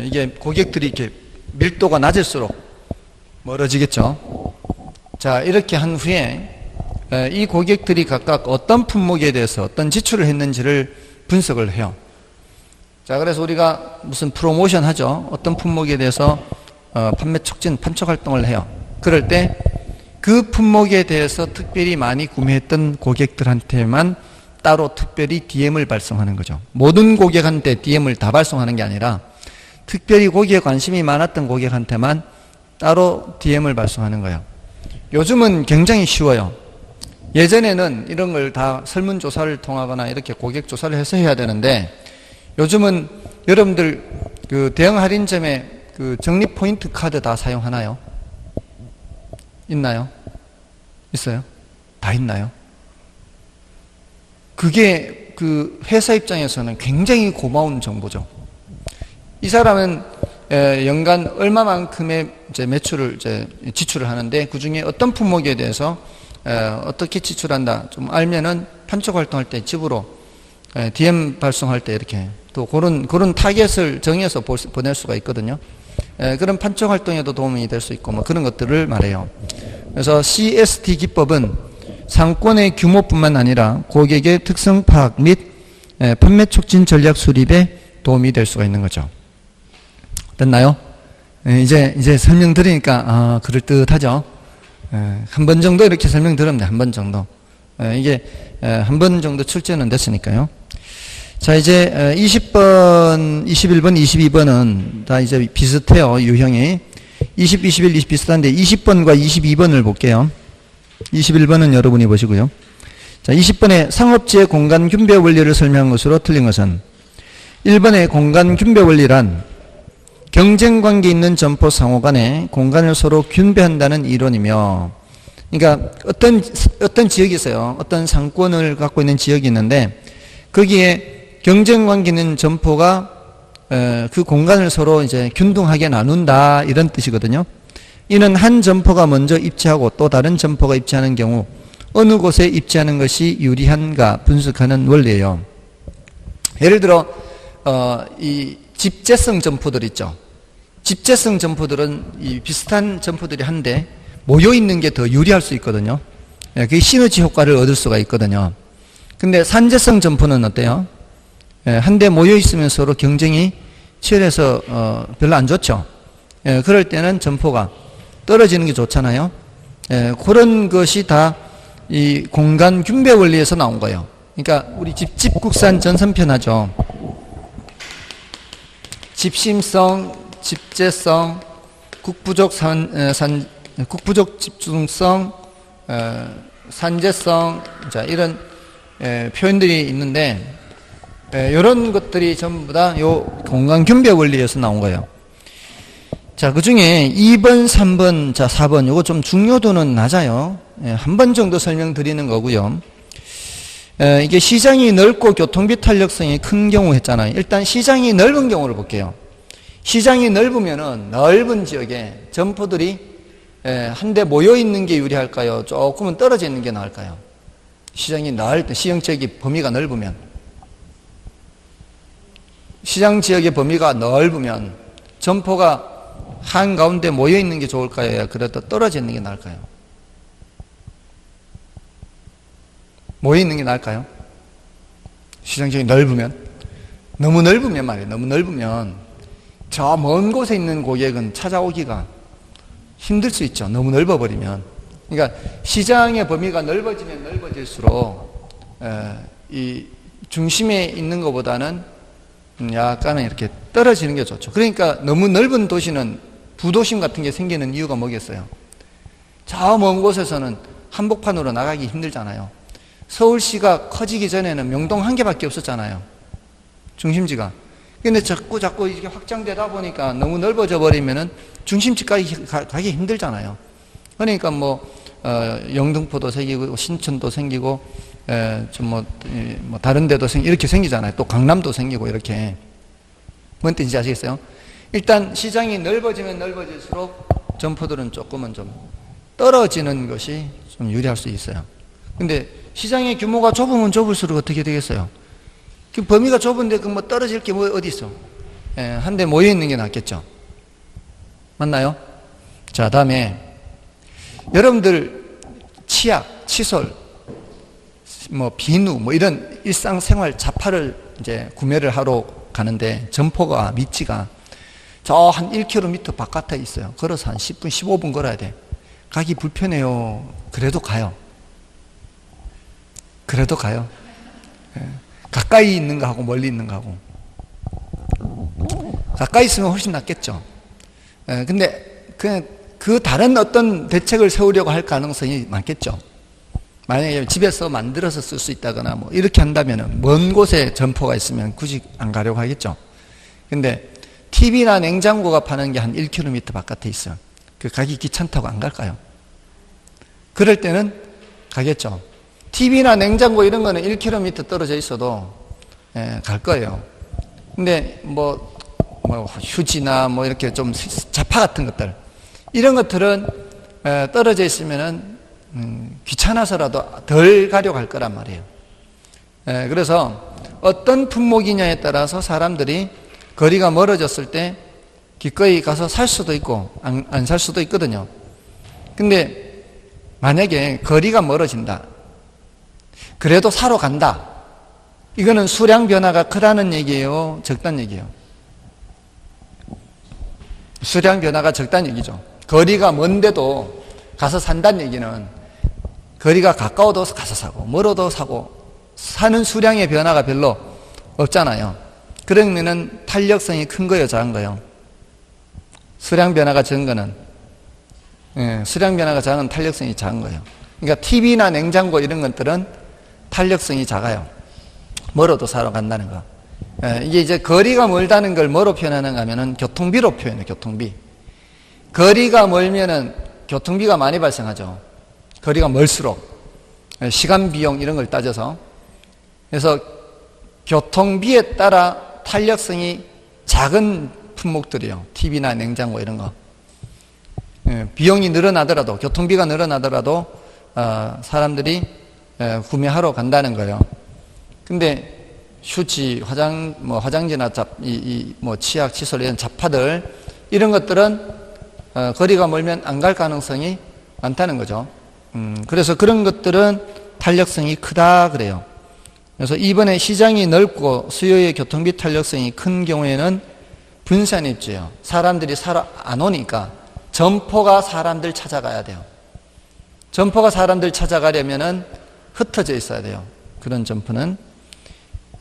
이게 고객들이 이렇게 밀도가 낮을수록 멀어지겠죠. 자, 이렇게 한 후에 이 고객들이 각각 어떤 품목에 대해서 어떤 지출을 했는지를 분석을 해요. 자, 그래서 우리가 무슨 프로모션 하죠. 어떤 품목에 대해서 판매 촉진, 판촉 활동을 해요. 그럴 때 그 품목에 대해서 특별히 많이 구매했던 고객들한테만 따로 특별히 DM을 발송하는 거죠. 모든 고객한테 DM을 다 발송하는 게 아니라 특별히 거기에 관심이 많았던 고객한테만 따로 DM을 발송하는 거예요. 요즘은 굉장히 쉬워요. 예전에는 이런 걸 다 설문조사를 통하거나 이렇게 고객조사를 해서 해야 되는데, 요즘은 여러분들 그 대형 할인점에 그 적립 포인트 카드 다 사용하나요? 있나요? 있어요? 다 있나요? 그게 그 회사 입장에서는 굉장히 고마운 정보죠. 이 사람은 연간 얼마만큼의 이제 매출을 이제 지출을 하는데, 그 중에 어떤 품목에 대해서 어떻게 지출한다 좀 알면은 판촉 활동할 때 집으로 DM 발송할 때 이렇게 또 그런 타겟을 정해서 보낼 수가 있거든요. 그런 판촉 활동에도 도움이 될 수 있고 뭐 그런 것들을 말해요. 그래서 CST 기법은 상권의 규모뿐만 아니라 고객의 특성 파악 및 판매 촉진 전략 수립에 도움이 될 수가 있는 거죠. 됐나요? 이제 설명드리니까 그럴듯하죠. 한 번 정도 이렇게 설명드리면 돼. 한 번 정도. 이게 한 번 정도 출제는 됐으니까요. 자, 이제 20번, 21번, 22번은 다 이제 비슷해요. 유형이. 20, 21, 20 비슷한데 20번과 22번을 볼게요. 21번은 여러분이 보시고요. 자, 20번에 상업지의 공간 균배 원리를 설명한 것으로 틀린 것은 1번의 공간 균배 원리란 경쟁 관계 있는 점포 상호 간에 공간을 서로 균배한다는 이론이며, 그러니까 어떤 지역이 있어요. 어떤 상권을 갖고 있는 지역이 있는데 거기에 경쟁 관계 있는 점포가 그 공간을 서로 이제 균등하게 나눈다 이런 뜻이거든요. 이는 한 점포가 먼저 입지하고 또 다른 점포가 입지하는 경우 어느 곳에 입지하는 것이 유리한가 분석하는 원리예요. 예를 들어 이 집재성 점포들 있죠. 집재성 점포들은 이 비슷한 점포들이 한데 모여 있는 게 더 유리할 수 있거든요. 그게 시너지 효과를 얻을 수가 있거든요. 근데 산재성 점포는 어때요? 한데 모여 있으면 서로 경쟁이 치열해서 별로 안 좋죠. 그럴 때는 점포가 떨어지는 게 좋잖아요. 그런 것이 다 이 공간 균배 원리에서 나온 거예요. 그러니까 우리 집국산 전선편 하죠. 집심성, 집재성, 국부족 국부족 집중성, 산재성, 자, 이런 표현들이 있는데, 이런 것들이 전부 다 요 공간 균배 원리에서 나온 거예요. 자, 그 중에 2번, 3번, 자, 4번, 요거 좀 중요도는 낮아요. 한 번 정도 설명드리는 거고요. 이게 시장이 넓고 교통비 탄력성이 큰 경우 했잖아요. 일단 시장이 넓은 경우를 볼게요. 시장이 넓으면은 넓은 지역에 점포들이 한데 모여 있는 게 유리할까요? 조금은 떨어져 있는 게 나을까요? 시장이 넓을 때, 시장 지역의 범위가 넓으면, 시장 지역의 범위가 넓으면 점포가 한가운데 모여 있는 게 좋을까요? 그래도 떨어져 있는 게 나을까요? 모여 있는 게 나을까요? 시장 지역이 넓으면? 너무 넓으면 말이에요. 너무 넓으면 저 먼 곳에 있는 고객은 찾아오기가 힘들 수 있죠. 너무 넓어버리면. 그러니까 시장의 범위가 넓어지면 넓어질수록 이 중심에 있는 것보다는 약간은 이렇게 떨어지는 게 좋죠. 그러니까 너무 넓은 도시는 부도심 같은 게 생기는 이유가 뭐겠어요? 저 먼 곳에서는 한복판으로 나가기 힘들잖아요. 서울시가 커지기 전에는 명동 한 개밖에 없었잖아요. 중심지가. 근데 자꾸 이렇게 확장되다 보니까 너무 넓어져 버리면은 중심지까지 가기 힘들잖아요. 그러니까 영등포도 생기고 신천도 생기고 다른 데도 이렇게 생기잖아요. 또 강남도 생기고 이렇게. 뭔 뜻인지 아시겠어요? 일단 시장이 넓어지면 넓어질수록 점포들은 조금은 좀 떨어지는 것이 좀 유리할 수 있어요. 근데 시장의 규모가 좁으면 좁을수록 어떻게 되겠어요? 그 범위가 좁은데 떨어질 게 어디 있어? 한데 모여 있는 게 낫겠죠. 맞나요? 자, 다음에 여러분들 치약, 칫솔, 비누, 이런 일상생활 잡화를 이제 구매를 하러 가는데 점포가 밑지가 저 한 1km 바깥에 있어요. 걸어서 한 10분, 15분 걸어야 돼. 가기 불편해요. 그래도 가요. 그래도 가요. 가까이 있는 거하고 멀리 있는 거하고. 가까이 있으면 훨씬 낫겠죠. 근데 그 다른 어떤 대책을 세우려고 할 가능성이 많겠죠. 만약에 집에서 만들어서 쓸 수 있다거나 이렇게 한다면 먼 곳에 점포가 있으면 굳이 안 가려고 하겠죠. 근데 TV나 냉장고가 파는 게 한 1km 바깥에 있어요. 그 가기 귀찮다고 안 갈까요? 그럴 때는 가겠죠. TV나 냉장고 이런 거는 1km 떨어져 있어도 갈 거예요. 근데 휴지나 이렇게 좀 잡화 같은 것들 이런 것들은 떨어져 있으면은 귀찮아서라도 덜 가려고 할 거란 말이에요. 그래서 어떤 품목이냐에 따라서 사람들이 거리가 멀어졌을 때 기꺼이 가서 살 수도 있고 안 살 수도 있거든요. 근데 만약에 거리가 멀어진다. 그래도 사러 간다. 이거는 수량 변화가 크다는 얘기예요? 적다는 얘기예요? 수량 변화가 적다는 얘기죠. 거리가 먼데도 가서 산다는 얘기는 거리가 가까워도 가서 사고 멀어도 사고 사는 수량의 변화가 별로 없잖아요. 그러면은 탄력성이 큰 거예요, 작은 거예요? 수량 변화가 적은 거는 수량 변화가 작은 탄력성이 작은 거예요. 그러니까 TV나 냉장고 이런 것들은 탄력성이 작아요. 멀어도 사러 간다는 거. 이게 이제 거리가 멀다는 걸 뭐로 표현하는가 하면은 교통비로 표현해요, 교통비. 거리가 멀면은 교통비가 많이 발생하죠. 거리가 멀수록 시간 비용 이런 걸 따져서. 그래서 교통비에 따라 탄력성이 작은 품목들이요. TV나 냉장고 이런 거. 비용이 늘어나더라도, 교통비가 늘어나더라도 사람들이 구매하러 간다는 거예요. 근데 휴지, 화장지나 치약, 칫솔 이런 잡화들 이런 것들은 거리가 멀면 안 갈 가능성이 많다는 거죠. 그래서 그런 것들은 탄력성이 크다 그래요. 그래서 이번에 시장이 넓고 수요의 교통비 탄력성이 큰 경우에는 분산 입지예요. 사람들이 사러 안 오니까 점포가 사람들 찾아가야 돼요. 점포가 사람들 찾아가려면은 흩어져 있어야 돼요. 그런 점포는.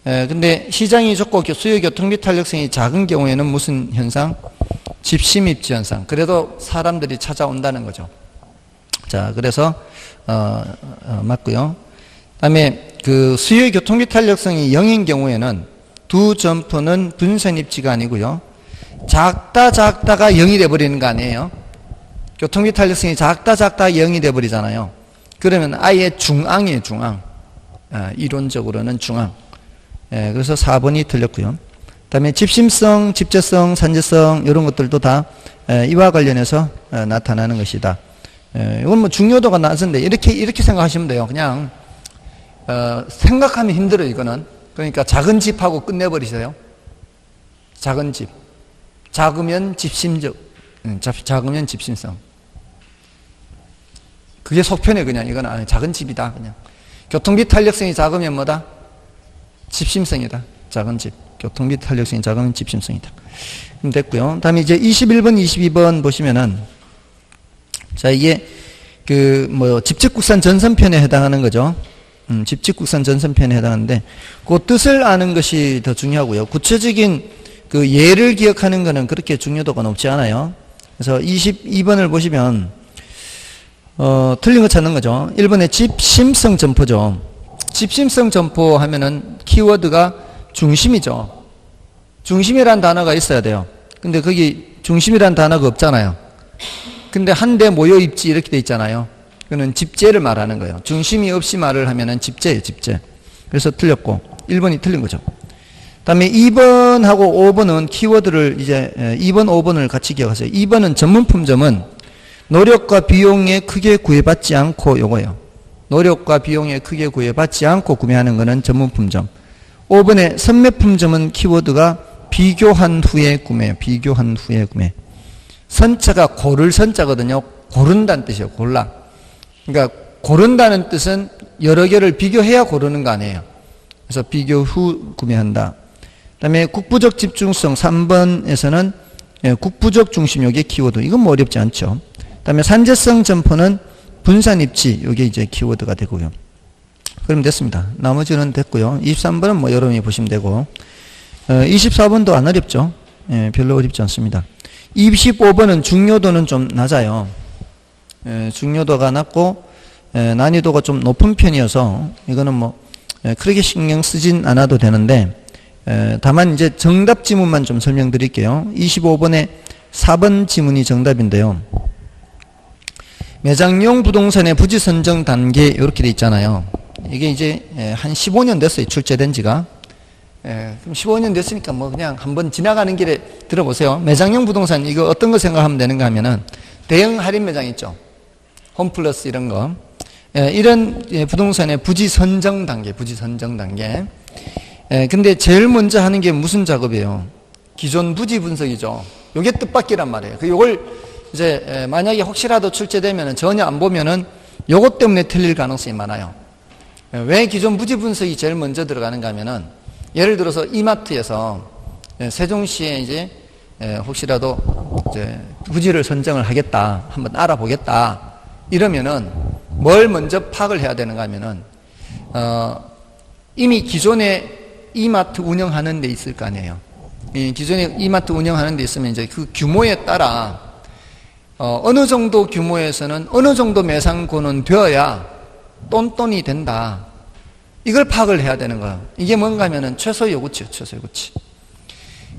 근데 시장이 좁고 수요 교통비 탄력성이 작은 경우에는 무슨 현상? 집심 입지 현상. 그래도 사람들이 찾아온다는 거죠. 자, 그래서 맞고요. 그다음에 그 수요 교통비 탄력성이 0인 경우에는 두 점포는 분산 입지가 아니고요. 작다가 0이 돼 버리는 거 아니에요? 교통비 탄력성이 작다 0이 돼 버리잖아요. 그러면 아예 중앙이에요, 중앙. 이론적으로는 중앙. 그래서 4번이 틀렸고요. 그다음에 집심성, 집재성, 산재성 이런 것들도 다 이와 관련해서 나타나는 것이다. 이건 뭐 중요도가 낮은데 이렇게 생각하시면 돼요. 그냥 생각하면 힘들어요, 이거는. 그러니까 작은 집하고 끝내버리세요. 작은 집. 작으면 집심적, 작으면 집심성. 그게 속편해, 그냥. 이건 아니, 작은 집이다, 그냥. 교통비 탄력성이 작으면 뭐다? 집심성이다. 작은 집. 교통비 탄력성이 작으면 집심성이다. 그럼 됐고요. 다음에 이제 21번, 22번 보시면은, 자, 이게, 집집국산 전선편에 해당하는 거죠. 집집국산 전선편에 해당하는데, 그 뜻을 아는 것이 더 중요하고요. 구체적인 그 예를 기억하는 거는 그렇게 중요도가 높지 않아요. 그래서 22번을 보시면, 틀린 거 찾는 거죠. 1번에 집심성 점포죠. 집심성 점포 하면은 키워드가 중심이죠. 중심이란 단어가 있어야 돼요. 근데 거기 중심이란 단어가 없잖아요. 근데 한데 모여 입지 이렇게 돼 있잖아요. 그거는 집재를 말하는 거예요. 중심이 없이 말을 하면은 집재예요, 집재. 그래서 틀렸고 1번이 틀린 거죠. 그다음에 2번하고 5번은 키워드를 이제 2번, 5번을 같이 기억하세요. 2번은 전문품점은 노력과 비용에 크게 구애받지 않고 요거예요. 노력과 비용에 크게 구애받지 않고 구매하는 거는 전문품점. 5번의 선매품점은 키워드가 비교한 후에 구매예요. 비교한 후에 구매. 선자가 고를 선자거든요. 고른다는 뜻이에요. 골라. 그러니까 고른다는 뜻은 여러 개를 비교해야 고르는 거 아니에요. 그래서 비교 후 구매한다. 그다음에 국부적 집중성 3번에서는 국부적 중심 요게 키워드. 이건 뭐 어렵지 않죠. 그다음에 산재성 점포는 분산 입지 요게 이제 키워드가 되고요. 그럼 됐습니다. 나머지는 됐고요. 23번은 뭐 여러분이 보시면 되고 24번도 안 어렵죠. 별로 어렵지 않습니다. 25번은 중요도는 좀 낮아요. 중요도가 낮고 난이도가 좀 높은 편이어서 이거는 뭐 그렇게 신경 쓰진 않아도 되는데 다만 이제 정답 지문만 좀 설명드릴게요. 25번에 4번 지문이 정답인데요. 매장용 부동산의 부지 선정 단계 이렇게 돼 있잖아요. 이게 이제 한 15년 됐어요. 출제된 지가. 그럼 15년 됐으니까 뭐 그냥 한번 지나가는 길에 들어보세요. 매장용 부동산 이거 어떤 거 생각하면 되는가 하면은 대형 할인 매장 있죠. 홈플러스 이런 거. 이런 부동산의 부지 선정 단계, 부지 선정 단계. 근데 제일 먼저 하는 게 무슨 작업이에요? 기존 부지 분석이죠. 요게 뜻밖이란 말이에요. 요걸 이제 만약에 혹시라도 출제되면은 전혀 안 보면은 요것 때문에 틀릴 가능성이 많아요. 왜 기존 부지 분석이 제일 먼저 들어가는가 하면은 예를 들어서 이마트에서 세종시에 이제 혹시라도 이제 부지를 선정을 하겠다, 한번 알아보겠다 이러면은 뭘 먼저 파악을 해야 되는가 하면은 이미 기존에 이마트 운영하는 데 있을 거 아니에요. 기존에 이마트 운영하는 데 있으면 이제 그 규모에 따라 어느 정도 규모에서는 어느 정도 매상고는 되어야 똔똔이 된다. 이걸 파악을 해야 되는 거예요. 이게 뭔가 하면은 최소 요구치요. 최소 요구치.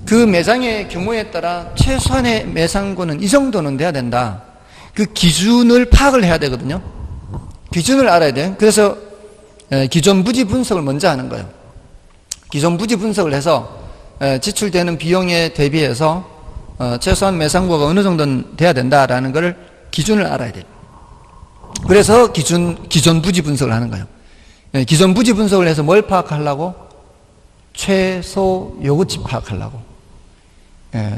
그 매장의 규모에 따라 최소한의 매상고는 이 정도는 돼야 된다. 그 기준을 파악을 해야 되거든요. 기준을 알아야 돼요. 그래서 기존 부지 분석을 먼저 하는 거예요. 기존 부지 분석을 해서 지출되는 비용에 대비해서 최소한 매상고가 어느 정도는 돼야 된다라는 걸 기준을 알아야 돼요. 그래서 기존 부지 분석을 하는 거예요. 기존 부지 분석을 해서 뭘 파악하려고? 최소 요구치 파악하려고.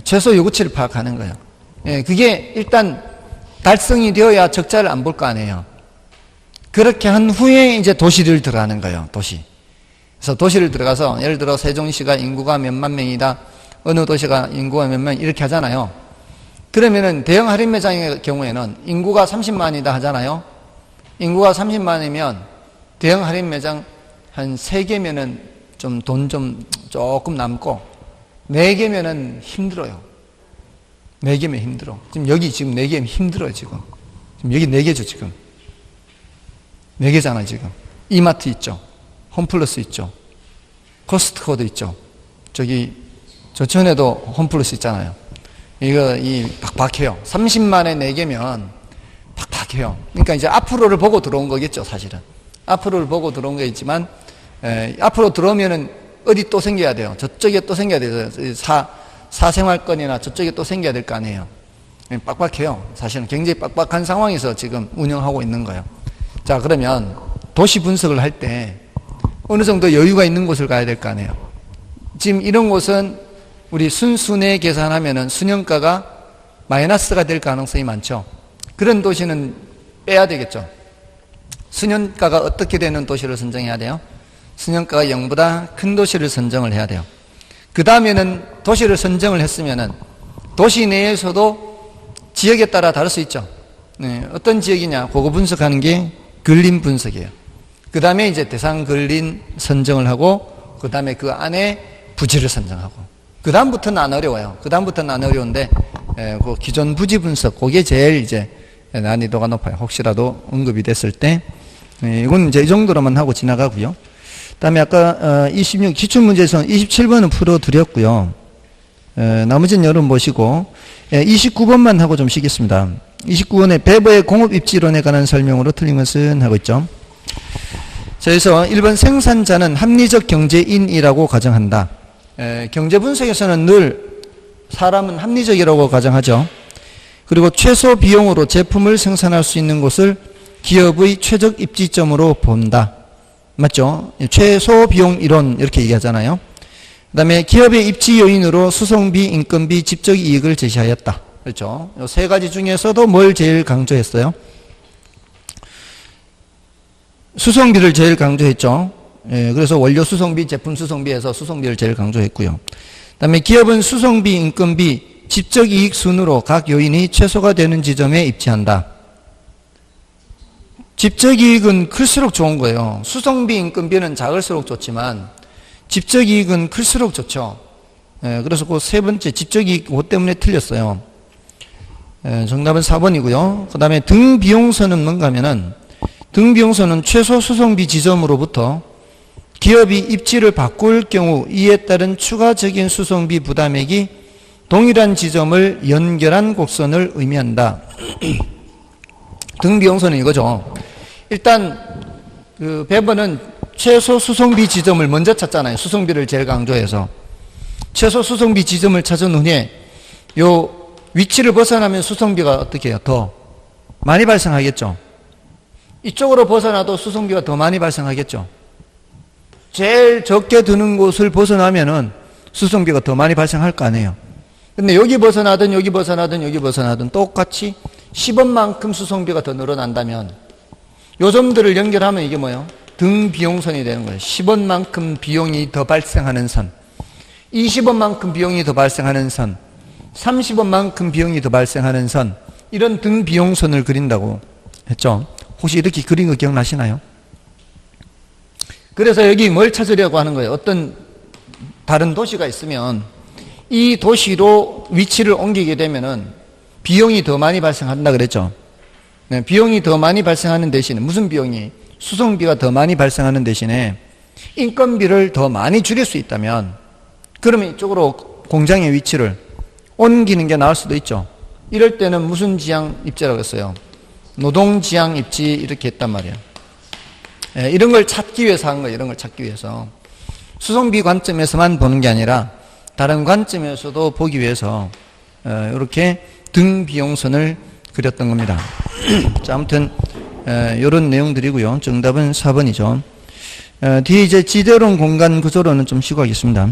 최소 요구치를 파악하는 거예요. 그게 일단 달성이 되어야 적자를 안 볼 거 아니에요. 그렇게 한 후에 이제 도시를 들어가는 거예요. 도시. 그래서 도시를 들어가서 예를 들어 세종시가 인구가 몇만 명이다. 어느 도시가 인구가 몇 명 이렇게 하잖아요. 그러면은 대형 할인 매장의 경우에는 인구가 30만이다 하잖아요. 인구가 30만이면 대형 할인 매장 한 3개면은 좀 돈 좀 조금 남고 4개면은 힘들어요. 4개면 힘들어. 지금 여기 지금 4개면 힘들어요, 지금. 지금 여기 4개죠, 지금. 4개잖아, 지금. 이마트 있죠. 홈플러스 있죠. 코스트코도 있죠. 저천에도 홈플러스 있잖아요. 이 팍팍해요. 30만에 4개면 팍팍해요. 그러니까 이제 앞으로를 보고 들어온 거겠죠, 사실은. 앞으로를 보고 들어온 거겠지만, 앞으로 들어오면은 어디 또 생겨야 돼요. 저쪽에 또 생겨야 돼요. 사생활권이나 저쪽에 또 생겨야 될 거 아니에요. 빡빡해요. 사실은 굉장히 빡빡한 상황에서 지금 운영하고 있는 거예요. 자, 그러면 도시 분석을 할 때 어느 정도 여유가 있는 곳을 가야 될 거 아니에요. 지금 이런 곳은 우리 순순에 계산하면은 순영가가 마이너스가 될 가능성이 많죠. 그런 도시는 빼야 되겠죠. 순영가가 어떻게 되는 도시를 선정해야 돼요? 순영가가 0보다 큰 도시를 선정을 해야 돼요. 그 다음에는 도시를 선정을 했으면은 도시 내에서도 지역에 따라 다를 수 있죠. 어떤 지역이냐? 그거 분석하는 게 근린 분석이에요. 그 다음에 이제 대상 근린 선정을 하고, 그 다음에 그 안에 부지를 선정하고. 그 다음부터는 안 어려워요. 그 다음부터는 안 어려운데, 그 기존 부지 분석, 그게 제일 이제 난이도가 높아요. 혹시라도 언급이 됐을 때. 이건 이제 이 정도로만 하고 지나가고요. 그 다음에 아까 26 기출문제에서는 27번은 풀어드렸고요. 나머지는 여러분 보시고 29번만 하고 좀 쉬겠습니다. 29번에 배버의 공업입지론에 관한 설명으로 틀린 것은 하고 있죠. 자, 그래서 1번 생산자는 합리적 경제인이라고 가정한다. 경제분석에서는 늘 사람은 합리적이라고 가정하죠. 그리고 최소 비용으로 제품을 생산할 수 있는 곳을 기업의 최적 입지점으로 본다. 맞죠? 최소 비용 이론 이렇게 얘기하잖아요. 그 다음에 기업의 입지 요인으로 수송비, 인건비, 집적 이익을 제시하였다. 그렇죠? 이 세 가지 중에서도 뭘 제일 강조했어요? 수송비를 제일 강조했죠. 그래서 원료 수송비, 제품 수송비에서 수송비를 제일 강조했고요. 그 다음에 기업은 수송비, 인건비, 집적 이익 순으로 각 요인이 최소가 되는 지점에 입지한다. 집적 이익은 클수록 좋은 거예요. 수송비, 인건비는 작을수록 좋지만 집적 이익은 클수록 좋죠. 그래서 그 세 번째 집적 이익 그것 때문에 틀렸어요. 정답은 4번이고요. 그 다음에 등비용선은 뭔가 하면은 등비용선은 최소 수송비 지점으로부터 기업이 입지를 바꿀 경우 이에 따른 추가적인 수송비 부담액이 동일한 지점을 연결한 곡선을 의미한다. 등비용선은 이거죠. 일단 그 배번은 최소 수송비 지점을 먼저 찾잖아요. 수송비를 제일 강조해서 최소 수송비 지점을 찾은 후에 요 위치를 벗어나면 수송비가 어떻게 해요? 더 많이 발생하겠죠. 이쪽으로 벗어나도 수송비가 더 많이 발생하겠죠. 제일 적게 드는 곳을 벗어나면은 수송비가 더 많이 발생할 거 아니에요. 근데 여기 벗어나든 여기 벗어나든 여기 벗어나든 똑같이 10원만큼 수송비가 더 늘어난다면 요 점들을 연결하면 이게 뭐예요? 등비용선이 되는 거예요. 10원만큼 비용이 더 발생하는 선, 20원만큼 비용이 더 발생하는 선, 30원만큼 비용이 더 발생하는 선, 이런 등비용선을 그린다고 했죠. 혹시 이렇게 그린 거 기억나시나요? 그래서 여기 뭘 찾으려고 하는 거예요? 어떤 다른 도시가 있으면 이 도시로 위치를 옮기게 되면은 비용이 더 많이 발생한다 그랬죠. 네, 비용이 더 많이 발생하는 대신에 무슨 비용이? 수송비가 더 많이 발생하는 대신에 인건비를 더 많이 줄일 수 있다면 그러면 이쪽으로 공장의 위치를 옮기는 게 나을 수도 있죠. 이럴 때는 무슨 지향 입지라고 했어요? 노동지향 입지 이렇게 했단 말이에요. 이런 걸 찾기 위해서 한 거예요. 이런 걸 찾기 위해서. 수송비 관점에서만 보는 게 아니라 다른 관점에서도 보기 위해서 이렇게 등비용선을 그렸던 겁니다. 자, 아무튼 이런 내용들이고요. 정답은 4번이죠. 뒤에 이제 지대론 공간 구조론은 좀 쉬고 하겠습니다.